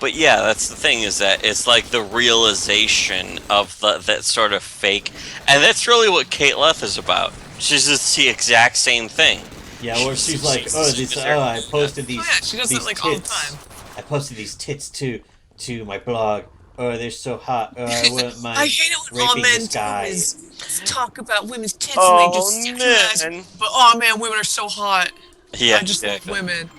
But yeah, that's the thing, is that it's like the realization of that sort of fake, and that's really what Kate Leth is about. She's just the exact same thing. Yeah, where she's like, oh, I posted Oh yeah, she does it these like all the tits. time. I posted these tits to my blog. Oh, they're so hot. Oh, I wouldn't I mind hate it when all raping men this do guy. is talk about women's tits and they Oh just sexualize. man. But oh man, women are so hot. Yeah, I just love exactly. women.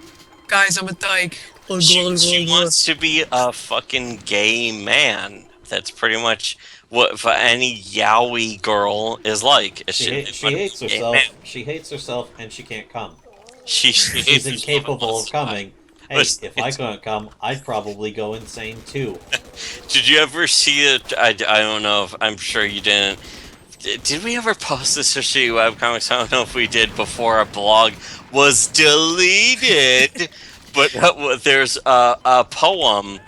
Guys, I'm a dyke. She wants to be a fucking gay man. That's pretty much what for any yaoi girl is like. It should be She hates gay man. herself. She hates herself, and she can't come. She She's hates herself and incapable wants of to die. coming. Hey, if I couldn't come, I'd probably go insane too. Did you ever see it? I don't know if I'm sure you didn't. Did we ever post this issue webcomics? I don't know if we did before our blog was deleted. But there's a poem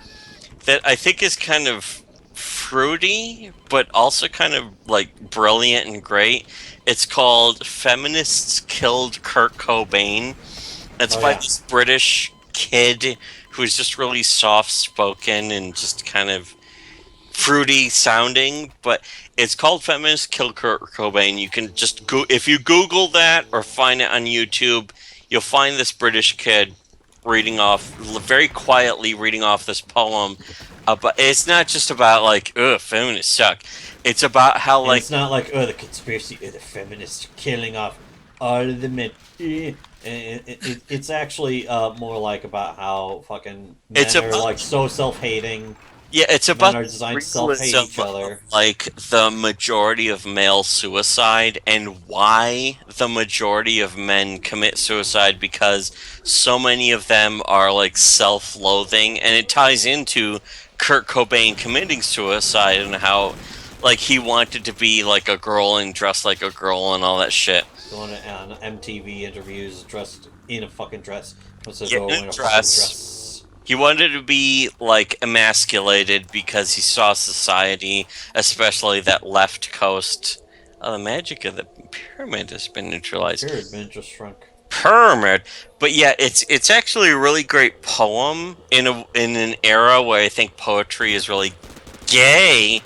that I think is kind of fruity, but also kind of like brilliant and great. It's called "Feminists Killed Kurt Cobain." It's Oh by yeah. this British kid who's just really soft spoken and just kind of fruity sounding, but it's called "Feminists Kill Kurt Cobain." You can just go if you Google that or find it on YouTube, you'll find this British kid reading off very quietly reading off this poem. But it's not just about like, ugh, feminists suck. It's about how And like it's not like, oh, the conspiracy, the feminists killing off all of the men. It's actually more like about how fucking it's men are about like so self-hating. yeah, it's Men about are the designed to self-hate each realism of, other. like the majority of male suicide and why the majority of men commit suicide, because so many of them are like self-loathing, and it ties into Kurt Cobain committing suicide and how like he wanted to be like a girl and dress like a girl and all that shit. Going on MTV interviews dressed in a fucking dress. What's a Get girl in in a a fucking dress. dress? He wanted to be like emasculated because he saw society, especially that left coast. Oh, the magic of the pyramid has been neutralized. Pyramid just shrunk. Pyramid, but yeah, it's actually a really great poem in an era where I think poetry is really gay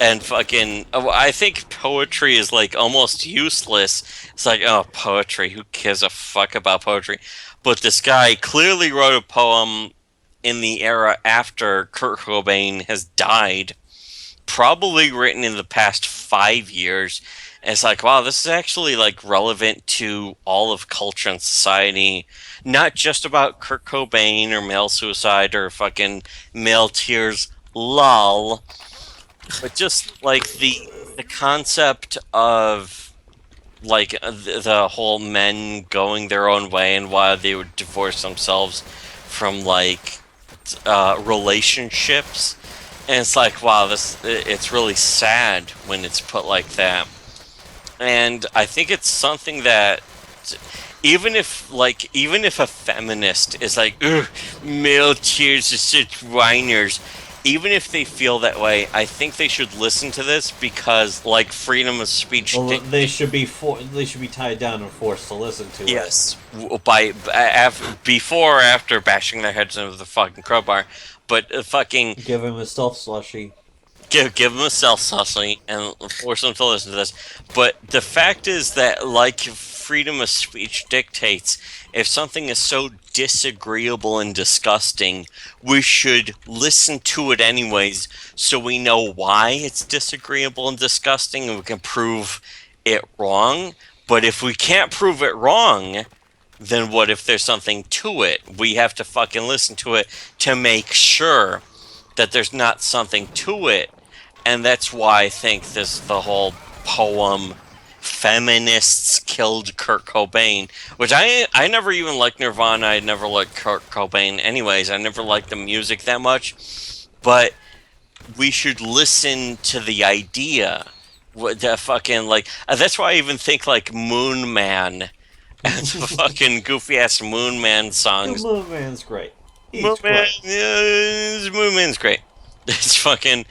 and fucking. I think poetry is like almost useless. It's like, oh, poetry. Who cares a fuck about poetry? But this guy clearly wrote a poem in the era after Kurt Cobain has died, probably written in the past 5 years. And it's like, wow, this is actually like relevant to all of culture and society, not just about Kurt Cobain or male suicide or fucking male tears, lol, but just like the concept of like the whole men going their own way and why they would divorce themselves from like relationships, and it's like, wow, this it's really sad when it's put like that. And I think it's something that even if a feminist is like, ugh, male tears are such whiners, even if they feel that way, I think they should listen to this because like freedom of speech Well, they should be tied down and forced to listen to it. yes, before or after bashing their heads into the fucking crowbar, but fucking Give him a stealth slushy. give them a self sussing and force them to listen to this. But the fact is that, like freedom of speech dictates, if something is so disagreeable and disgusting, we should listen to it anyways, so we know why it's disagreeable and disgusting, and we can prove it wrong. But if we can't prove it wrong, then what if there's something to it? We have to fucking listen to it to make sure that there's not something to it. And that's why I think the whole poem "Feminists Killed Kurt Cobain," which I never even liked Nirvana. I never liked Kurt Cobain anyways. I never liked the music that much. But we should listen to the idea. What the fucking like that's why I even think like Moon Man and the fucking goofy ass Moon Man The songs. Moon Man's great. He's Moon Man, great. yeah, Moon Man's great. It's fucking.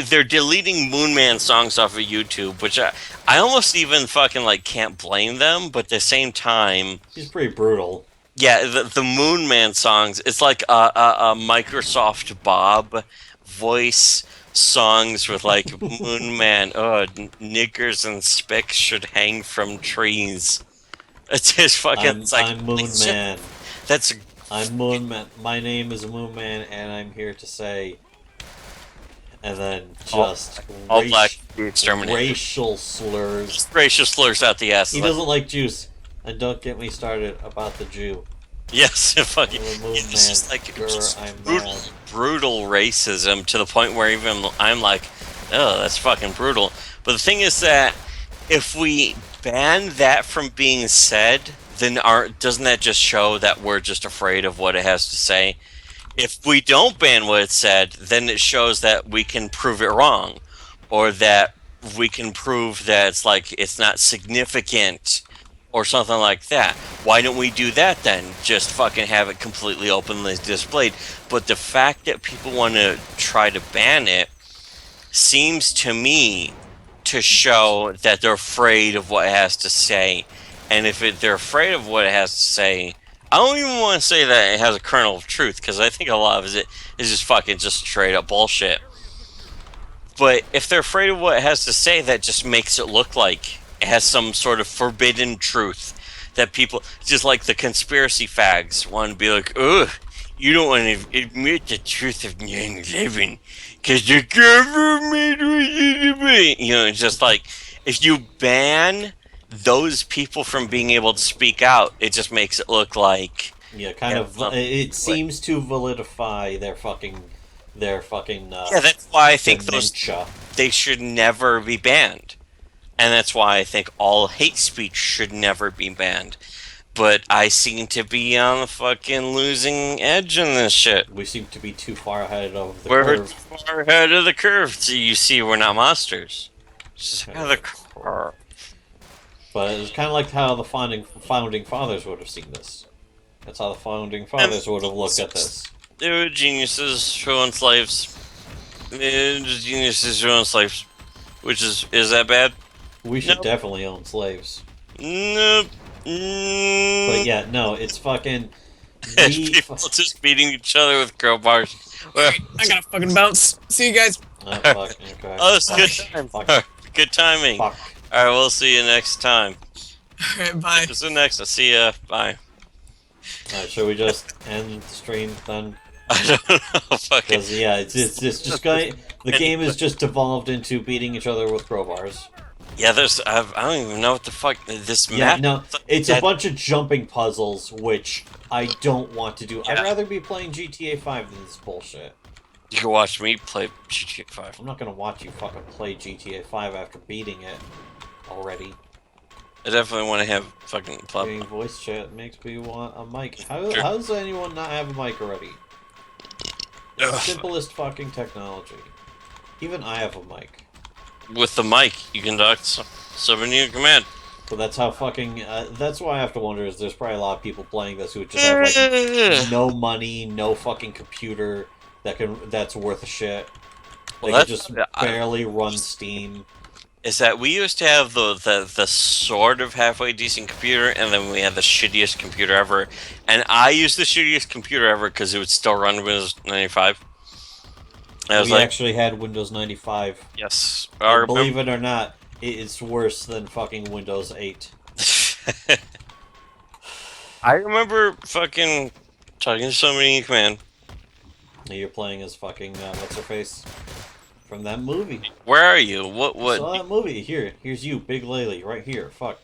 They're deleting Moon Man songs off of YouTube, which I almost even fucking like can't blame them. But at the same time, He's pretty brutal. Yeah, the Moon Man songs. It's like a Microsoft Bob voice songs with like Moon Man. Oh, knickers and spicks should hang from trees. It's just fucking. I'm It's like I'm Moon shit. Man. That's I'm Moon Man. My name is Moon Man, and I'm here to say. And then all, just all black exterminated. racial slurs. Racial slurs out the ass. He doesn't like juice. And don't get me started about the Jew. Yes, fucking. I'm a Moon It's Man. just like Grr, I'm brutal, mad. brutal racism to the point where even I'm like, oh, that's fucking brutal. But the thing is that if we ban that from being said, then doesn't that just show that we're just afraid of what it has to say? If we don't ban what it said, then it shows that we can prove it wrong, or that we can prove that it's not significant, or something like that. Why don't we do that then? Just fucking have it completely openly displayed. But the fact that people want to try to ban it seems to me to show that they're afraid of what it has to say. And if they're afraid of what it has to say, I don't even want to say that it has a kernel of truth, because I think a lot of it is just fucking just straight up bullshit. But if they're afraid of what it has to say, that just makes it look like it has some sort of forbidden truth that people, just like the conspiracy fags, want to be like, ugh, you don't want to admit the truth of 9/11 because the government was, you know, it's just like, if you ban those people from being able to speak out, it just makes it look like, Yeah, kind of. It seems to validify their fucking yeah, that's why I think dementia. they should never be banned. And that's why I think all hate speech should never be banned. But I seem to be on the fucking losing edge in this shit. We seem to be too far ahead of the We're curve. far ahead of the curve. So you see, we're not monsters. Just ahead of the curve. But it's kind of like how the founding fathers would have seen this. That's how the founding fathers would have looked at this. They were geniuses who owned slaves. They were geniuses who owned slaves. Which is that bad? We should Nope. definitely own slaves. Nope. But yeah, no, it's fucking. People just beating each other with crowbars. I gotta fucking bounce. See you guys. Oh, fuck, okay. Oh, it's good time. Fuck. Good timing. Fuck. Alright, we'll see you next time. Alright, bye. See you next. I'll see ya. Bye. Alright, should we just end the stream then? I don't know. Fucking. Because yeah, it's just going. The game has just evolved into beating each other with crowbars. Yeah, I don't even know what the fuck this Yeah, map. no, it's that- a bunch of jumping puzzles, which I don't want to do. I'd Yeah. rather be playing GTA 5 than this bullshit. You can watch me play GTA 5. I'm not gonna watch you fucking play GTA 5 after beating it already. I definitely want to have fucking Doing pleb. voice chat makes me want a mic. How Sure. does anyone not have a mic already? Ugh. Simplest fucking technology. Even I have a mic. With the mic, you can talk to somebody in command. So that's how fucking. That's why I have to wonder is there's probably a lot of people playing this who just have like no money, no fucking computer that's worth a shit. They Well, can just that's- barely run Steam. Is that we used to have the sort of halfway decent computer, and then we had the shittiest computer ever. And I used the shittiest computer ever because it would still run Windows 95. I was We like, actually had Windows 95. yes. And believe it or not, it's worse than fucking Windows 8. I remember fucking talking to somebody in command. You're playing as fucking what's her face from that movie. Where are you? What? Saw that movie. Here's you, Big Lily, right here. Fuck.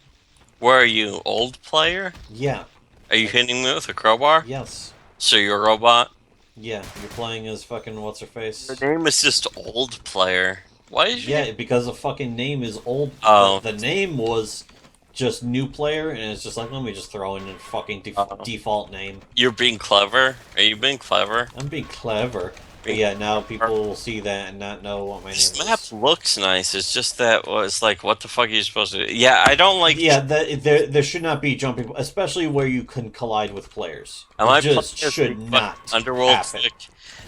Where are you? Old player? Yeah. Are you hitting me with a crowbar? Yes. So you're a robot? Yeah. You're playing as fucking what's her face. The name is just old player. Why is you? Yeah, because the fucking name is old. Oh. The name was just new player, and it's just like, let me just throw in a fucking default name. You're being clever? Are you being clever? I'm being clever. But yeah, now people will see that and not know what my name This is. map looks nice. It's just that it's like, what the fuck are you supposed to do? Yeah, I don't like. Yeah, there should not be jumping, especially where you can collide with players. Am I It just playing as should the not Underworld happen. chick?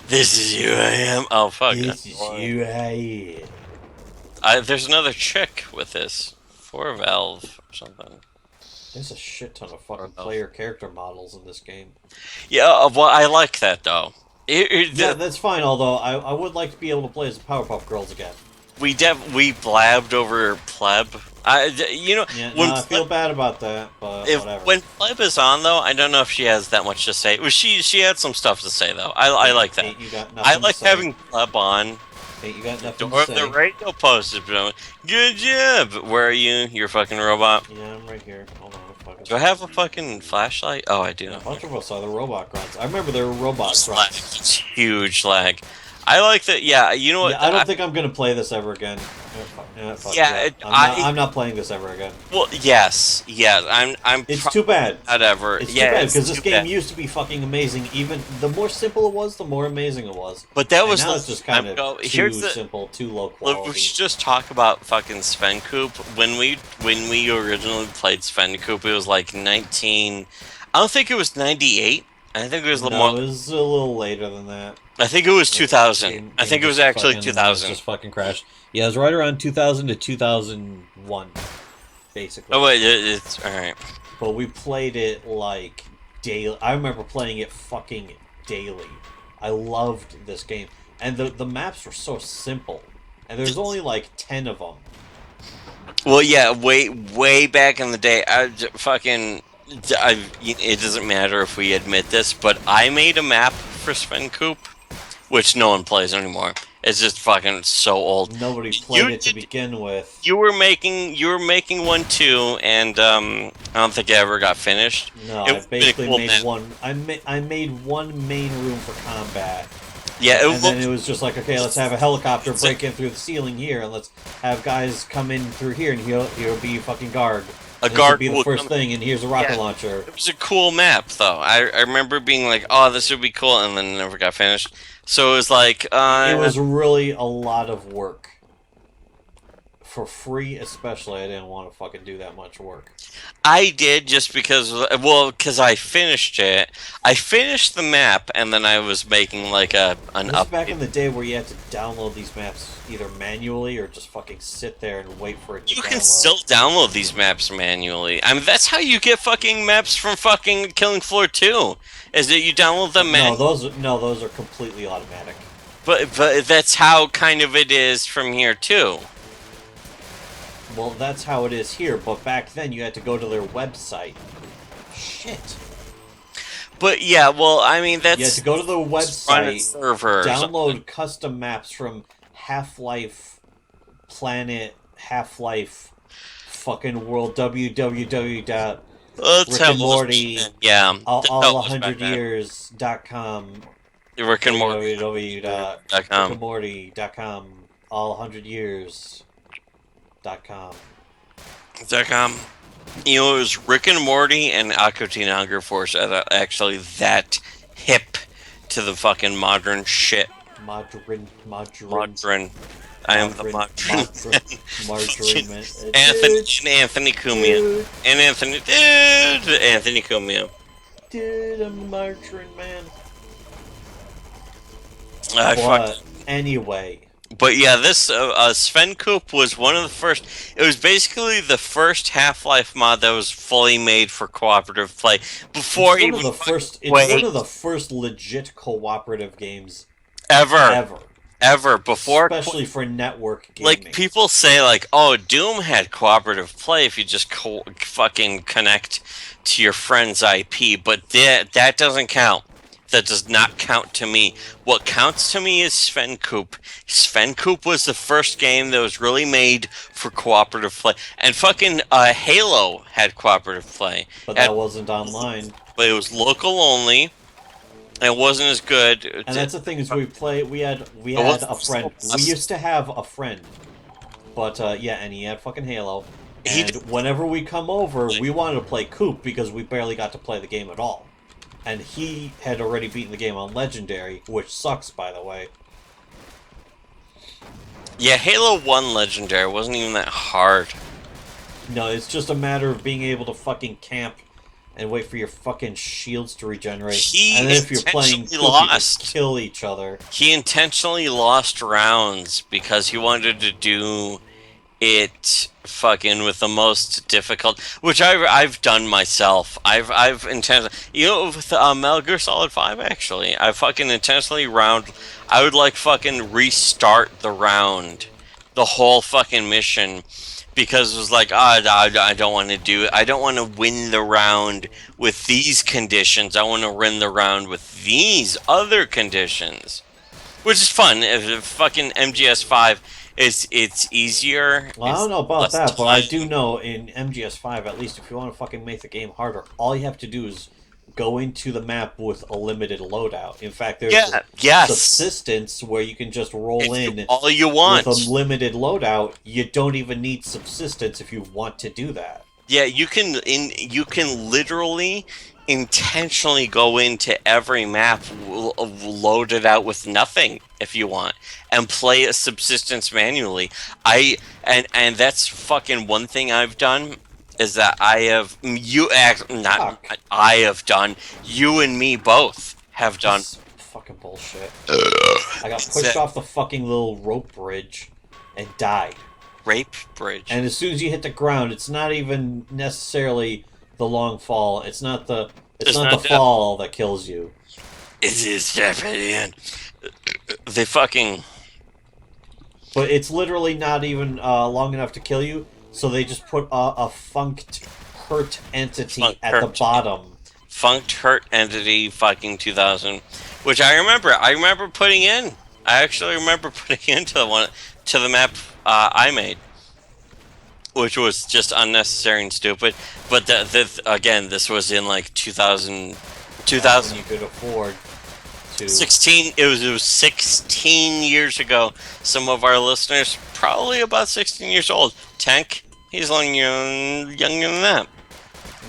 This is who I am. Oh fuck. This is you, There's another chick with this. For Valve or something. There's a shit ton of fucking Oh. player character models in this game. Yeah, well, I like that though. Yeah, that's fine. Although I would like to be able to play as the Powerpuff Girls again. we blabbed over pleb. Yeah, when no, I feel bad about that, but whatever. when pleb is on though, I don't know if she has that much to say. Well, she had some stuff to say though. I like that. Ain't you got nothing I to like say. having pleb on. Ain't you got nothing Door to of the say. radio post is blowing. Good job. Where are you? You're a fucking robot. Yeah, I'm right here. Hold on, fucking. Do I have a fucking flashlight? Oh, I do. A bunch of us are the robot grunts. I remember there were robot Lag. grunts. It's huge lag. I like that. Yeah, you know what? Yeah, I don't think I'm gonna play this ever again. Fuck Yeah, that. I'm not playing this ever again. Well, yes. I'm. It's too bad. Whatever. It's yeah, too bad it's because this too game bad. used to be fucking amazing. Even the more simple it was, the more amazing it was. But that And was now the it's just kind of too here's the. simple, too low Look, quality. we should just talk about fucking Sven Coop. When we originally played Sven Coop, it was like 19. I don't think it was 98. I think it was a little No, more. it was a little later than that. I think it was 2000. Game I think it was just actually fucking- 2000. Just fucking crashed. Yeah, it was right around 2000 to 2001, basically. Oh wait, it's all right. But we played it like daily. I remember playing it fucking daily. I loved this game, and the maps were so simple, and there's only like 10 of them. Well, yeah, way back in the day, it doesn't matter if we admit this, but I made a map for Sven Coop, which no one plays anymore. It's just fucking so old. Nobody played You it to did- begin with. You were making one too, and I don't think it ever got finished. No, It I would've been a basically cool made map. one. I made one main room for combat. Yeah, And then it was just like, okay, let's have a helicopter break in through the ceiling here, and let's have guys come in through here, and he'll be fucking guard. A And guard this will be the will first come- thing, and here's a rocket Yeah. launcher. It was a cool map, though. I remember being like, "Oh, this would be cool," and then it never got finished. So it was like, It was really a lot of work. For free, especially, I didn't want to fucking do that much work. I did just because, because I finished it. I finished the map, and then I was making like an This is back in update. the day where you had to download these maps either manually or just fucking sit there and wait for it to You download. can still download these maps manually. I mean, that's how you get fucking maps from fucking Killing Floor 2. Is that you download them No, manually? those are completely automatic. But that's how kind of it is from here too. Well, that's how it is here, but back then you had to go to their website. Shit. But yeah, well, I mean that's You had to go to the run a website, server. or something. download custom maps from Half-Life Planet, Half-Life fucking world, www. Let's Rick have and a little Morty, spin. Yeah. all Tell us back then. 100years.com, Rick and Morty. www.rickandmorty.com, all100years.com. You know, it was Rick and Morty and Aqua Teen Hunger Force that are actually that hip to the fucking modern shit. Margarine. Modern. I am the modern. Margarine, man. Anthony Cumia. And Anthony Cumia. Dude, I'm a margarine man. I But fucked. anyway, But yeah, this Sven Coop was one of the first. It was basically the first Half-Life mod that was fully made for cooperative play. Before it's even one of the first. It's Wait. one of the first legit cooperative games ever. Before especially for network gaming. like people say like, oh, Doom had cooperative play if you just fucking connect to your friend's IP, but that doesn't count. That does not count to me. What counts to me is Sven Coop. Sven Coop was the first game that was really made for cooperative play, and fucking Halo had cooperative play, but that wasn't online. but it was local only. It wasn't as good. And that's the thing is we had wasn't a friend. so- We used to have a friend, but yeah, and he had fucking Halo. He And did- whenever we come over, we wanted to play Coop because we barely got to play the game at all. And he had already beaten the game on Legendary, which sucks, by the way. Yeah, Halo 1 Legendary wasn't even that hard. No, it's just a matter of being able to fucking camp and wait for your fucking shields to regenerate. He and then if you're playing intentionally Coop, you lost. can kill each other. He intentionally lost rounds because he wanted to do it fucking with the most difficult, which I've done myself. I've intentionally, with Metal Gear Solid 5 actually, I fucking intentionally I would like fucking restart the round, the whole fucking mission, because it was like, I don't want to do it. I don't want to win the round with these conditions. I want to win the round with these other conditions, which is fun. If fucking MGS5 it's easier. Well, I It's don't know about less that, but I time. do know in MGS5, at least if you want to fucking make the game harder, all you have to do is go into the map with a limited loadout. In fact, there's Yeah, yes. subsistence where you can just roll in All you with want. a limited loadout. You don't even need subsistence if you want to do that. Yeah, you can literally intentionally go into every map loaded out with nothing if you want and play a subsistence manually. And that's fucking one thing I've done is that I have you act not Fuck. I have done you and me both have done. This is fucking bullshit. I got pushed off the fucking little rope bridge and died. Rape bridge. And as soon as you hit the ground, it's not even necessarily the long fall. It's not the not death. fall that kills you. It is Japan. They fucking But it's literally not even long enough to kill you. So they just put a funked hurt entity Funked at the hurt. bottom. Funked Hurt Entity fucking 2000, which I remember putting in. I actually remember putting into the map I made, which was just unnecessary and stupid. But again, this was in like 2000, When you could afford to. 16. It was 16 years ago. Some of our listeners probably about 16 years old. Tank, he's younger than that.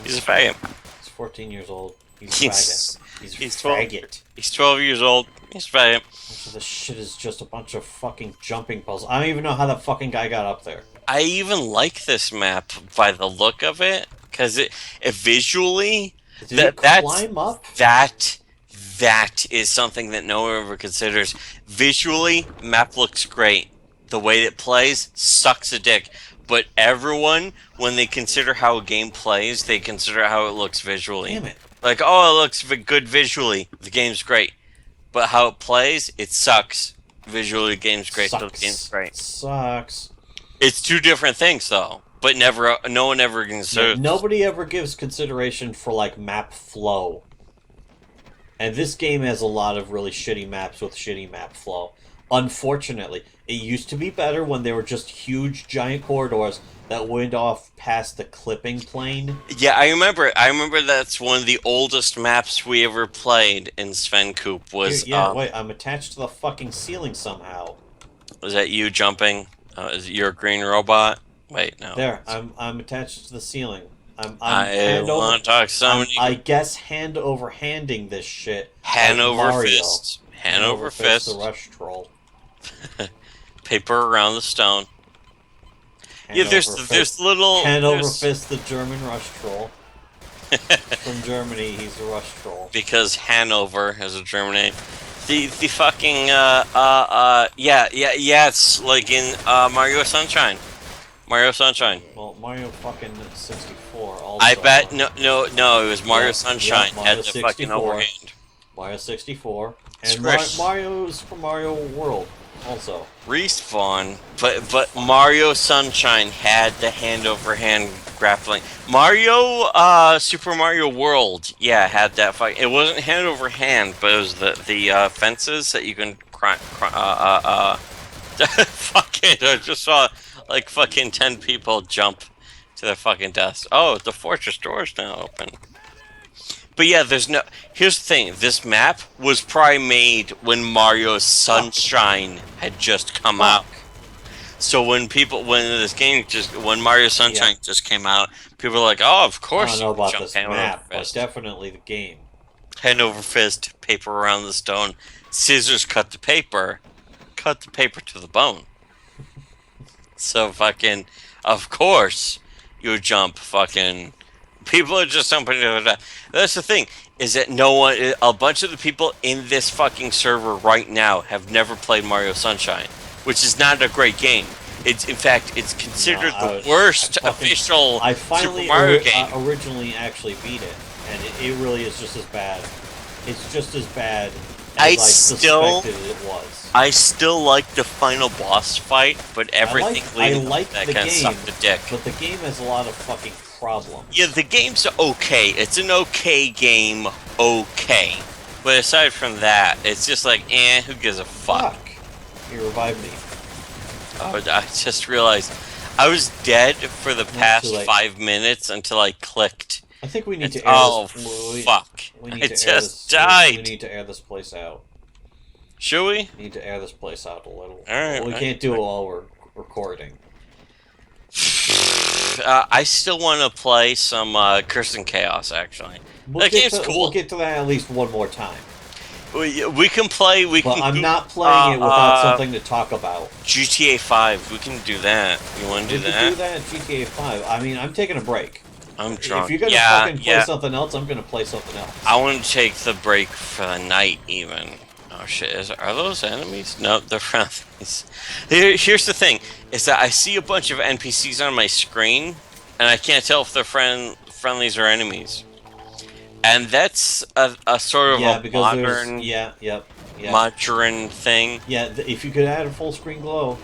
He's a faggot. He's 14 years old. He's a He's- faggot. He's he's a 12. faggot. He's 12 years old. He's a faggot. Most of this shit is just a bunch of fucking jumping puzzles. I don't even know how that fucking guy got up there. I even like this map by the look of it, because it visually Did he climb up? that is something that no one ever considers. Visually, map looks great. The way it plays sucks a dick. But everyone, when they consider how a game plays, they consider how it looks visually. Damn it. Like, oh, it looks good visually. The game's great. But how it plays, it sucks. Visually, the game's great. So the game's great. Sucks. It's two different things, though. But no one ever considers. Nobody ever gives consideration for like map flow. And this game has a lot of really shitty maps with shitty map flow. Unfortunately, it used to be better when they were just huge giant corridors that went off past the clipping plane. Yeah, I remember. I remember that's one of the oldest maps we ever played in Sven Coop was. Wait, I'm attached to the fucking ceiling somehow. Was that you jumping? Is it your green robot? Wait, no. There, I'm attached to the ceiling. I'm I hand over, want to talk to somebody. I guess hand over handing this shit. Hand like over Mario. fist. Hand over fist. The rush troll. Paper around the stone. Hand Yeah, over there's fist. little. Hand over there's- fist, the German rush troll. From Germany, he's a rush troll. Because Hanover is a German name. The fucking it's like in Mario Sunshine. Mario Sunshine. Well, Mario fucking 64 also. I bet no, it was Mario Sunshine yeah, Mario had the fucking 64. overhand. Mario 64. And Scratch. Mario Super Mario World also. Respawn, but Mario Sunshine had the hand over hand grappling. Mario Super Mario World, yeah, had that fight. It wasn't hand over hand, but it was the fences that you can fuck it. I just saw like fucking 10 people jump to their fucking deaths. Oh, the fortress door's now open. But yeah, here's the thing. This map was probably made when Mario Sunshine had just come out. So when Mario Sunshine just came out, people were like, oh, of I course don't know you about jump this hand map, over but fist. definitely the game. Hand over fist, paper around the stone, scissors cut the paper to the bone. So fucking, of course, you jump fucking. People are just jumping. That's the thing, is that a bunch of the people in this fucking server right now have never played Mario Sunshine, which is not a great game. It's in fact, it's considered No, the worst I fucking- official I finally Super Mario game. Originally actually beat it, and it really is just as bad. It's just as bad as I I still- suspected it was. I still like the final boss fight, but everything leading like up to that the kind of game, sucked the dick. but the game has a lot of fucking problems. Yeah, the game's okay. It's an okay game, okay. But aside from that, it's just like, who gives a fuck? He revived me. Oh, I just realized I was dead for the past too late. 5 minutes until I clicked. I think we need to air Oh, this. fuck. We I need to air just this. died. We need to air this place out. Should we? We need to air this place out a little. Alright, We can't do it while we're recording. I still want to play some Curse and Chaos, actually. That game's cool. We'll get to that at least one more time. We can play. But I'm not playing it without something to talk about. GTA 5. We can do that. You want to do We that? can do that in GTA 5. I mean, I'm taking a break. I'm drunk. If you're gonna fucking play something else, I'm gonna play something else. I want to take the break for the night, even. Oh shit! Are those enemies? No, they're friendlies. Here's the thing: is that I see a bunch of NPCs on my screen, and I can't tell if they're friendlies or enemies. And that's a sort of a modern, modern thing. Yeah, if you could add a full screen glow,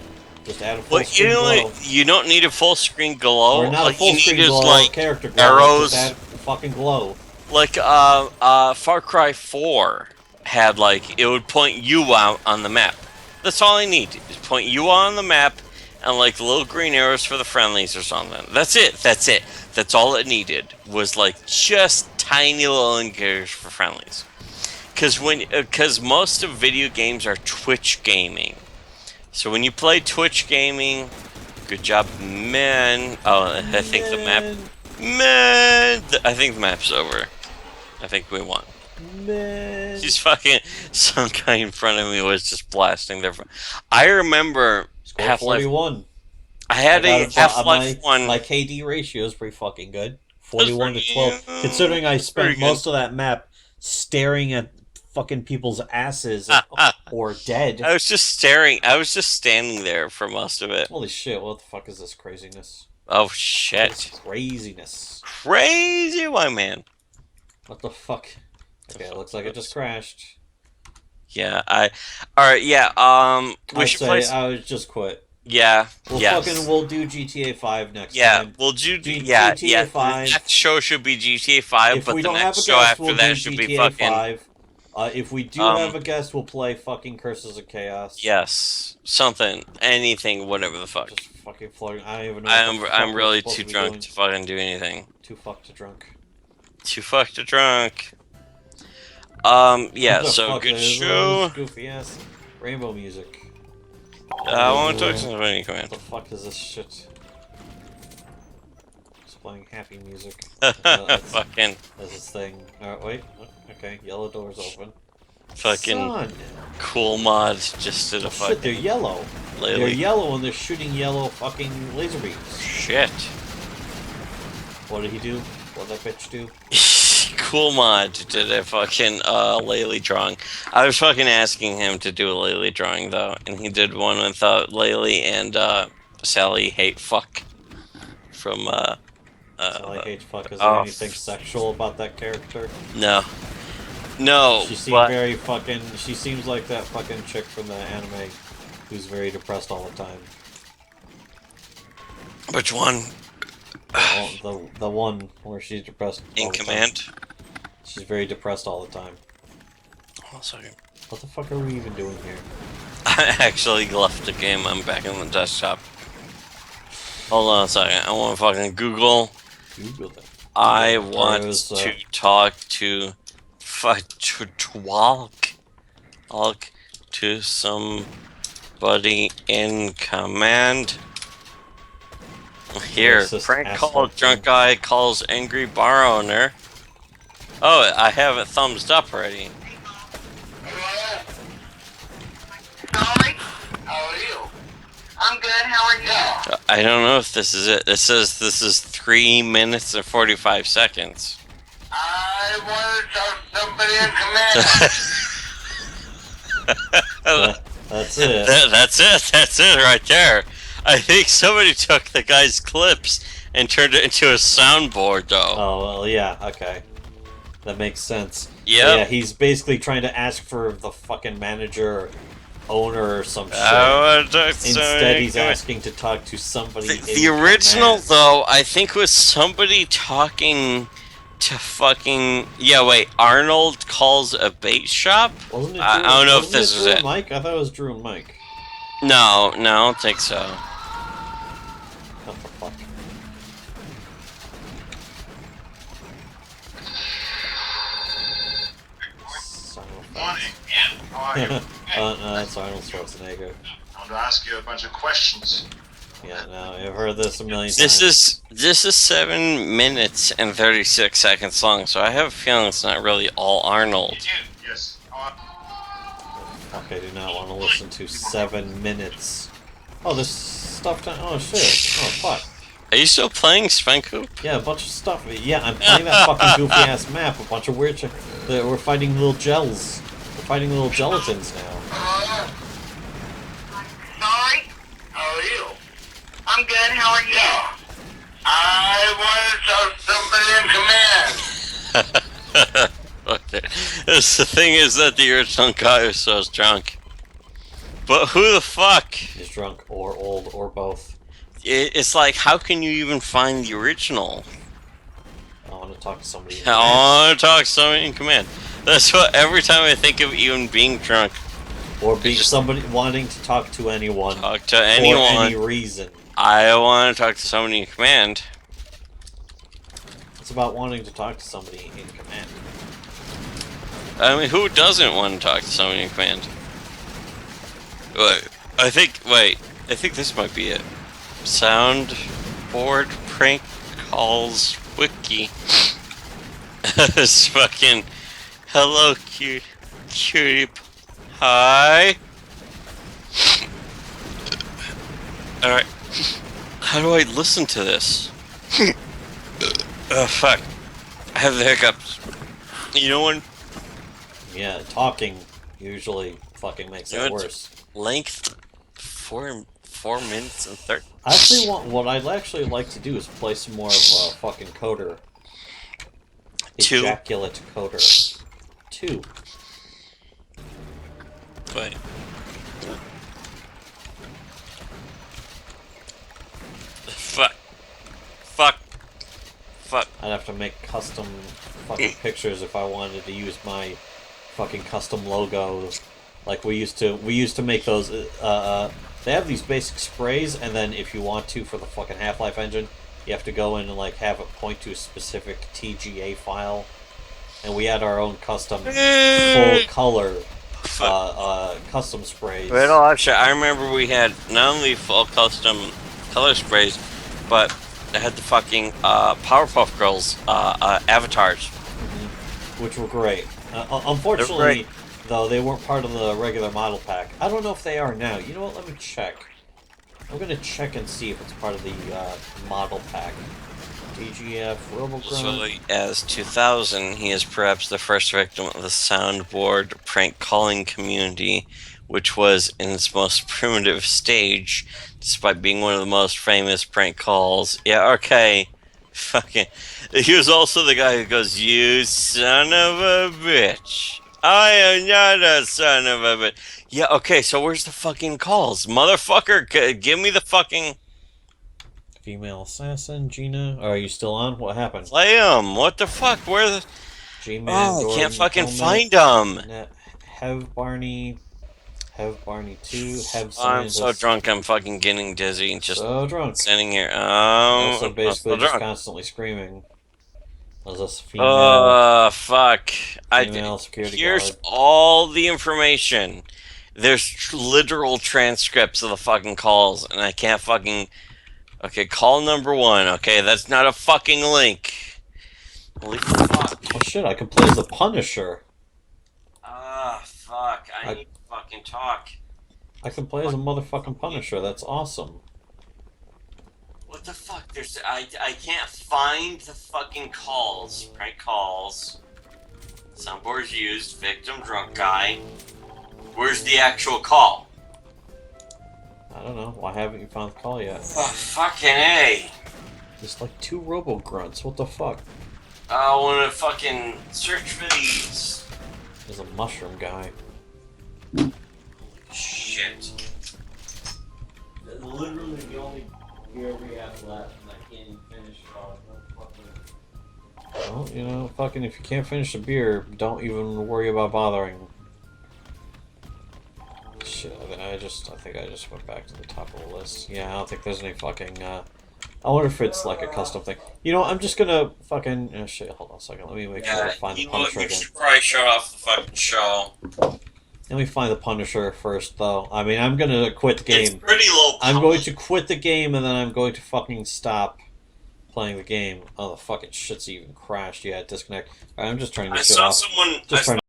just add a full But screen glow. you don't need a full screen glow. Or not a full screen glow, like character glow. arrows. Just add fucking glow. Like Far Cry 4 had it would point you out on the map. That's all I need is point you on the map and little green arrows for the friendlies or something. That's it. That's all it needed was just tiny little indicators for friendlies. Because most of video games are Twitch gaming. So when you play Twitch gaming, good job, man. Oh, I think the map. Man, I think the map's over. I think we won. Man. She's fucking. Some guy in front of me was just blasting their. I remember Half-Life 41. I had a Half-Life 1. My KD ratio is pretty fucking good. 41 to 12. Considering I spent most of that map staring at fucking people's asses or dead. I was just staring. I was just standing there for most of it. Holy shit, what the fuck is this craziness? Oh shit. This craziness. Crazy white man. What the fuck? Okay, it looks like it just crashed. Yeah, alright, yeah, we should play. I would just quit. Yeah, we'll do GTA 5 next time. Yeah, we'll do GTA 5. The next show should be GTA 5, but the next show after that should be fucking 5. If we do have a guest, we'll play fucking Curses of Chaos. Yes, something, anything, whatever the fuck. Just fucking floating. I don't even know. I'm really too drunk to fucking do anything. Too fucked drunk. Too fucked drunk. Yeah, so good show. Goofy ass rainbow music. I want to talk to somebody, come in. What the fuck is this shit? Just playing happy music. Fucking. That's his thing. Wait. Okay, yellow door's open. Fucking Son. cool mods just did a fucking. Shit, they're yellow. They're yellow and they're shooting yellow fucking laser beams. Shit. What did he do? What did that bitch do? Cool mod did a fucking Laylee drawing. I was fucking asking him to do a Laylee drawing though, and he did one with Laylee and Sally hate fuck from Sally hates fuck. Is there anything sexual about that character? No. No. She seems very fucking. She seems like that fucking chick from the anime who's very depressed all the time. Which one? The one where she's depressed. In Command? She's very depressed all the time. Hold on a second. What the fuck are we even doing here? I actually left the game. I'm back on the desktop. Hold on a second. I want to fucking Google. Google it. I want to talk to talk to somebody in Command. Here, prank call, drunk guy calls angry bar owner. Oh, I have it thumbs up already. Sorry? How are you? I'm good, how are you? I don't know if this is it. It says this is 3 minutes and 45 seconds. I want to talk to somebody in command. That's it. That's it right there. I think somebody took the guy's clips and turned it into a soundboard, though. Oh, well, yeah, okay. That makes sense. Yep. So, yeah, he's basically trying to ask for the fucking manager, owner, or some shit. Instead, he's asking to talk to somebody. The original, though, I think was somebody talking to fucking... Yeah, wait, Arnold calls a bait shop? Wasn't it Drew, I don't know if this Drew is and it. Mike? I thought it was Drew and Mike. No, I don't think so. What the fuck? Morning. How are you? No, that's Arnold Schwarzenegger. I want to ask you a bunch of questions. Yeah, no, I've heard this a million times. This is 7 minutes and 36 seconds long, so I have a feeling it's not really all Arnold. You do? Yes. Fuck, I do not want to listen to 7 minutes. Oh, this stuff down. Oh shit. Oh fuck. Are you still playing Svenkoop? Yeah, a bunch of stuff. Yeah, I'm playing that fucking goofy ass map. A bunch of weird shit. We're fighting little gels. We're fighting little gelatins now. Sorry? How are you? I'm good. How are you? I want to talk to somebody in command. Okay. The thing is that the original guy was so drunk. But who the fuck? He's drunk or old or both. It's like, how can you even find the original? I want to talk to somebody. I want to talk to somebody in command. That's what every time I think of even being drunk. Or be somebody wanting to talk to anyone. Talk to anyone. For any reason. I want to talk to somebody in command. It's about wanting to talk to somebody in command. I mean, who doesn't want to talk to somebody in command? I think this might be it. Soundboard prank calls wiki. It's fucking hello cutie. Hi. All right. How do I listen to this? Oh fuck! I have the hiccups. You know when? Yeah, talking usually fucking makes it worse. Length 4 minutes and 30. I actually want. What I'd actually like to do is play some more of fucking Coder. 2. Ejaculate Coder. 2. Wait. Fuck. I'd have to make custom fucking pictures if I wanted to use my fucking custom logos. Like we used to make those. They have these basic sprays, and then if you want to for the fucking Half-Life engine, you have to go in and like have it point to a specific TGA file. And we had our own custom full color custom sprays. Well, actually, I remember we had not only full custom color sprays, but they had the fucking Powerpuff Girls avatars. Which were great. Unfortunately, though, they weren't part of the regular model pack. I don't know if they are now. You know what? Let me check. I'm going to check and see if it's part of the model pack. DGF, Robogrunt. As early as 2000, he is perhaps the first victim of the soundboard prank calling community, which was in its most primitive stage, despite being one of the most famous prank calls. Yeah, okay. Fucking. He was also the guy who goes, "You son of a bitch. I am not a son of a bitch." Yeah, okay, so where's the fucking calls? Motherfucker, give me the fucking... Female assassin, Gina. Are you still on? What happened? Play 'em. What the fuck? Where the... G-Man, Oh, I can't fucking find them. Have Barney 2, have I'm so drunk, I'm fucking getting dizzy and just so drunk. standing here. So basically I'm so just drunk. constantly screaming. As this female, fuck. female security Here's guard. all the information. There's literal transcripts of the fucking calls, and I can't fucking... Okay, call number 1. Okay, that's not a fucking link. Holy fuck. Oh shit, I can play as the Punisher. Fuck. I need to fucking talk. I can play as a motherfucking Punisher. That's awesome. What the fuck? I can't find the fucking calls. Prank calls. Soundboards used. Victim drunk guy. Where's the actual call? I don't know. Why haven't you found the call yet? Oh, fucking A. There's like 2 robo grunts. What the fuck? I wanna fucking search for these. There's a mushroom guy. Shit. That's literally the only beer we have left, and I can't even finish it all. Well, you know, fucking if you can't finish the beer, don't even worry about bothering. Shit, I think I just went back to the top of the list. Yeah, I don't think there's any fucking, I wonder if it's like a custom thing. You know, I'm just gonna fucking, oh shit, hold on a second, let me make sure I find the Punisher You again. should probably shut off the fucking show. Let me find the Punisher first, though. I mean, I'm gonna quit the It's game. pretty low. I'm going to quit the game, and then I'm going to fucking stop playing the game. Oh, the fucking shit's even crashed. Yeah, disconnect. Alright, I'm just turning I this shit saw off. someone. Just I turning